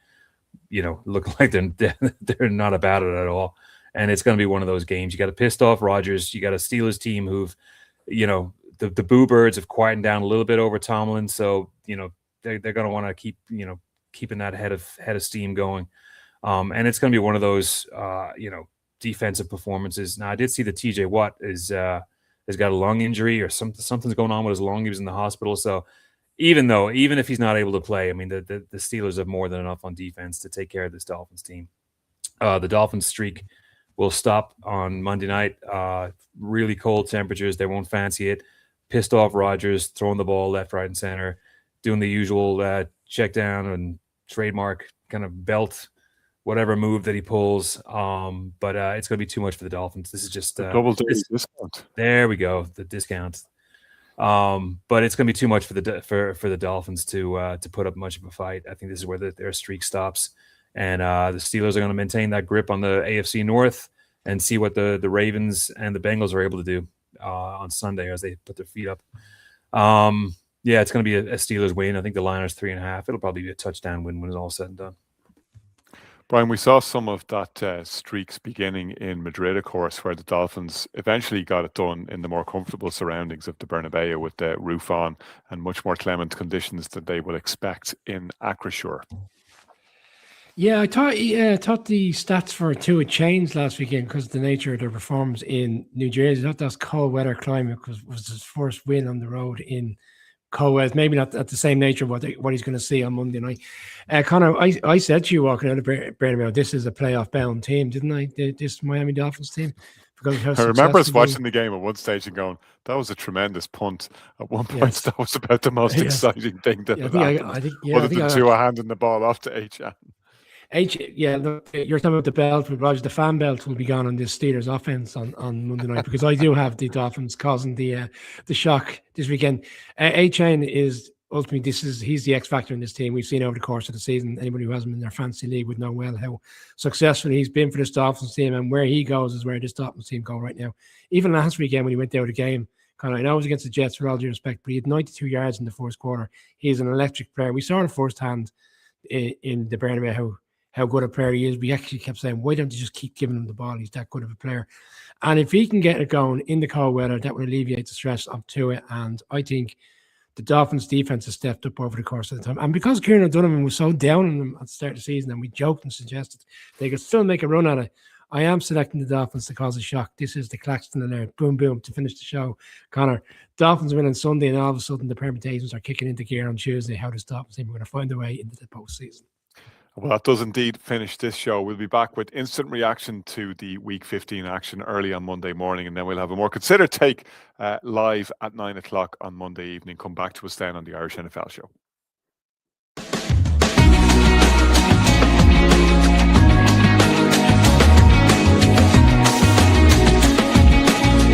look like they're not about it at all. And it's going to be one of those games. You got a pissed off Rodgers. You got a Steelers team who've, the Boo Birds have quietened down a little bit over Tomlin. So, they're going to want to keep, keeping that head of steam going. And it's going to be one of those, defensive performances. Now, I did see that TJ Watt has got a lung injury or something's going on with his lung. He was in the hospital. So even if he's not able to play, I mean, the Steelers have more than enough on defense to take care of this Dolphins team. The Dolphins streak will stop on Monday night. Really cold temperatures. They won't fancy it. Pissed off Rodgers, throwing the ball left, right, and center, doing the usual check down and trademark kind of belt, whatever move that he pulls. But it's going to be too much for the Dolphins. This is just double discount. There we go, the discount. But it's going to be too much for the Dolphins to put up much of a fight. I think this is where their streak stops, and the Steelers are going to maintain that grip on the AFC North and see what the Ravens and the Bengals are able to do on Sunday as they put their feet up. Yeah, it's going to be a Steelers win. I think the line is 3.5. It'll probably be a touchdown win when it's all said and done. Brian, we saw some of that streaks beginning in Madrid, of course, where the Dolphins eventually got it done in the more comfortable surroundings of the Bernabeu with the roof on and much more clement conditions than they would expect in Acrisure. Yeah, I thought the stats for Tua changed last weekend because of the nature of their performance in New Jersey. I thought that's cold weather climate was his first win on the road in cold weather. Maybe not at the same nature of what he's going to see on Monday night. Connor, I said to you walking out of Bernabeu, this is a playoff bound team, didn't I? This Miami Dolphins team. I remember us watching the game at one stage and going, that was a tremendous punt. At one point, that was about the most exciting thing that happened. Other than Tua handing the ball off to H.N. You're talking about the belt with Roger. The fan belt will be gone on this Steelers offense on Monday night because I do have the Dolphins causing the shock this weekend. H.N. is ultimately he's the X factor in this team. We've seen over the course of the season. Anybody who has him in their fantasy league would know well how successful he's been for this Dolphins team, and where he goes is where this Dolphins team go right now. Even last weekend when he went out of the game, I know it was against the Jets for all due respect, but he had 92 yards in the first quarter. He's an electric player. We saw it firsthand in the Bernabeu how good a player he is. We actually kept saying, why don't you just keep giving him the ball? He's that good of a player. And if he can get it going in the cold weather, that would alleviate the stress of Tua. And I think the Dolphins defense has stepped up over the course of the time. And because Kieran O'Donovan was so down on them at the start of the season, and we joked and suggested they could still make a run at it, I am selecting the Dolphins to cause a shock. This is the Claxton alert. Boom, boom, to finish the show. Connor, Dolphins win on Sunday, and all of a sudden the permutations are kicking into gear on Tuesday. How does Dolphins team going to find their way into the postseason? Well, that does indeed finish this show. We'll be back with instant reaction to the Week 15 action early on Monday morning, and then we'll have a more considered take live at 9 o'clock on Monday evening. Come back to us then on the Irish NFL Show.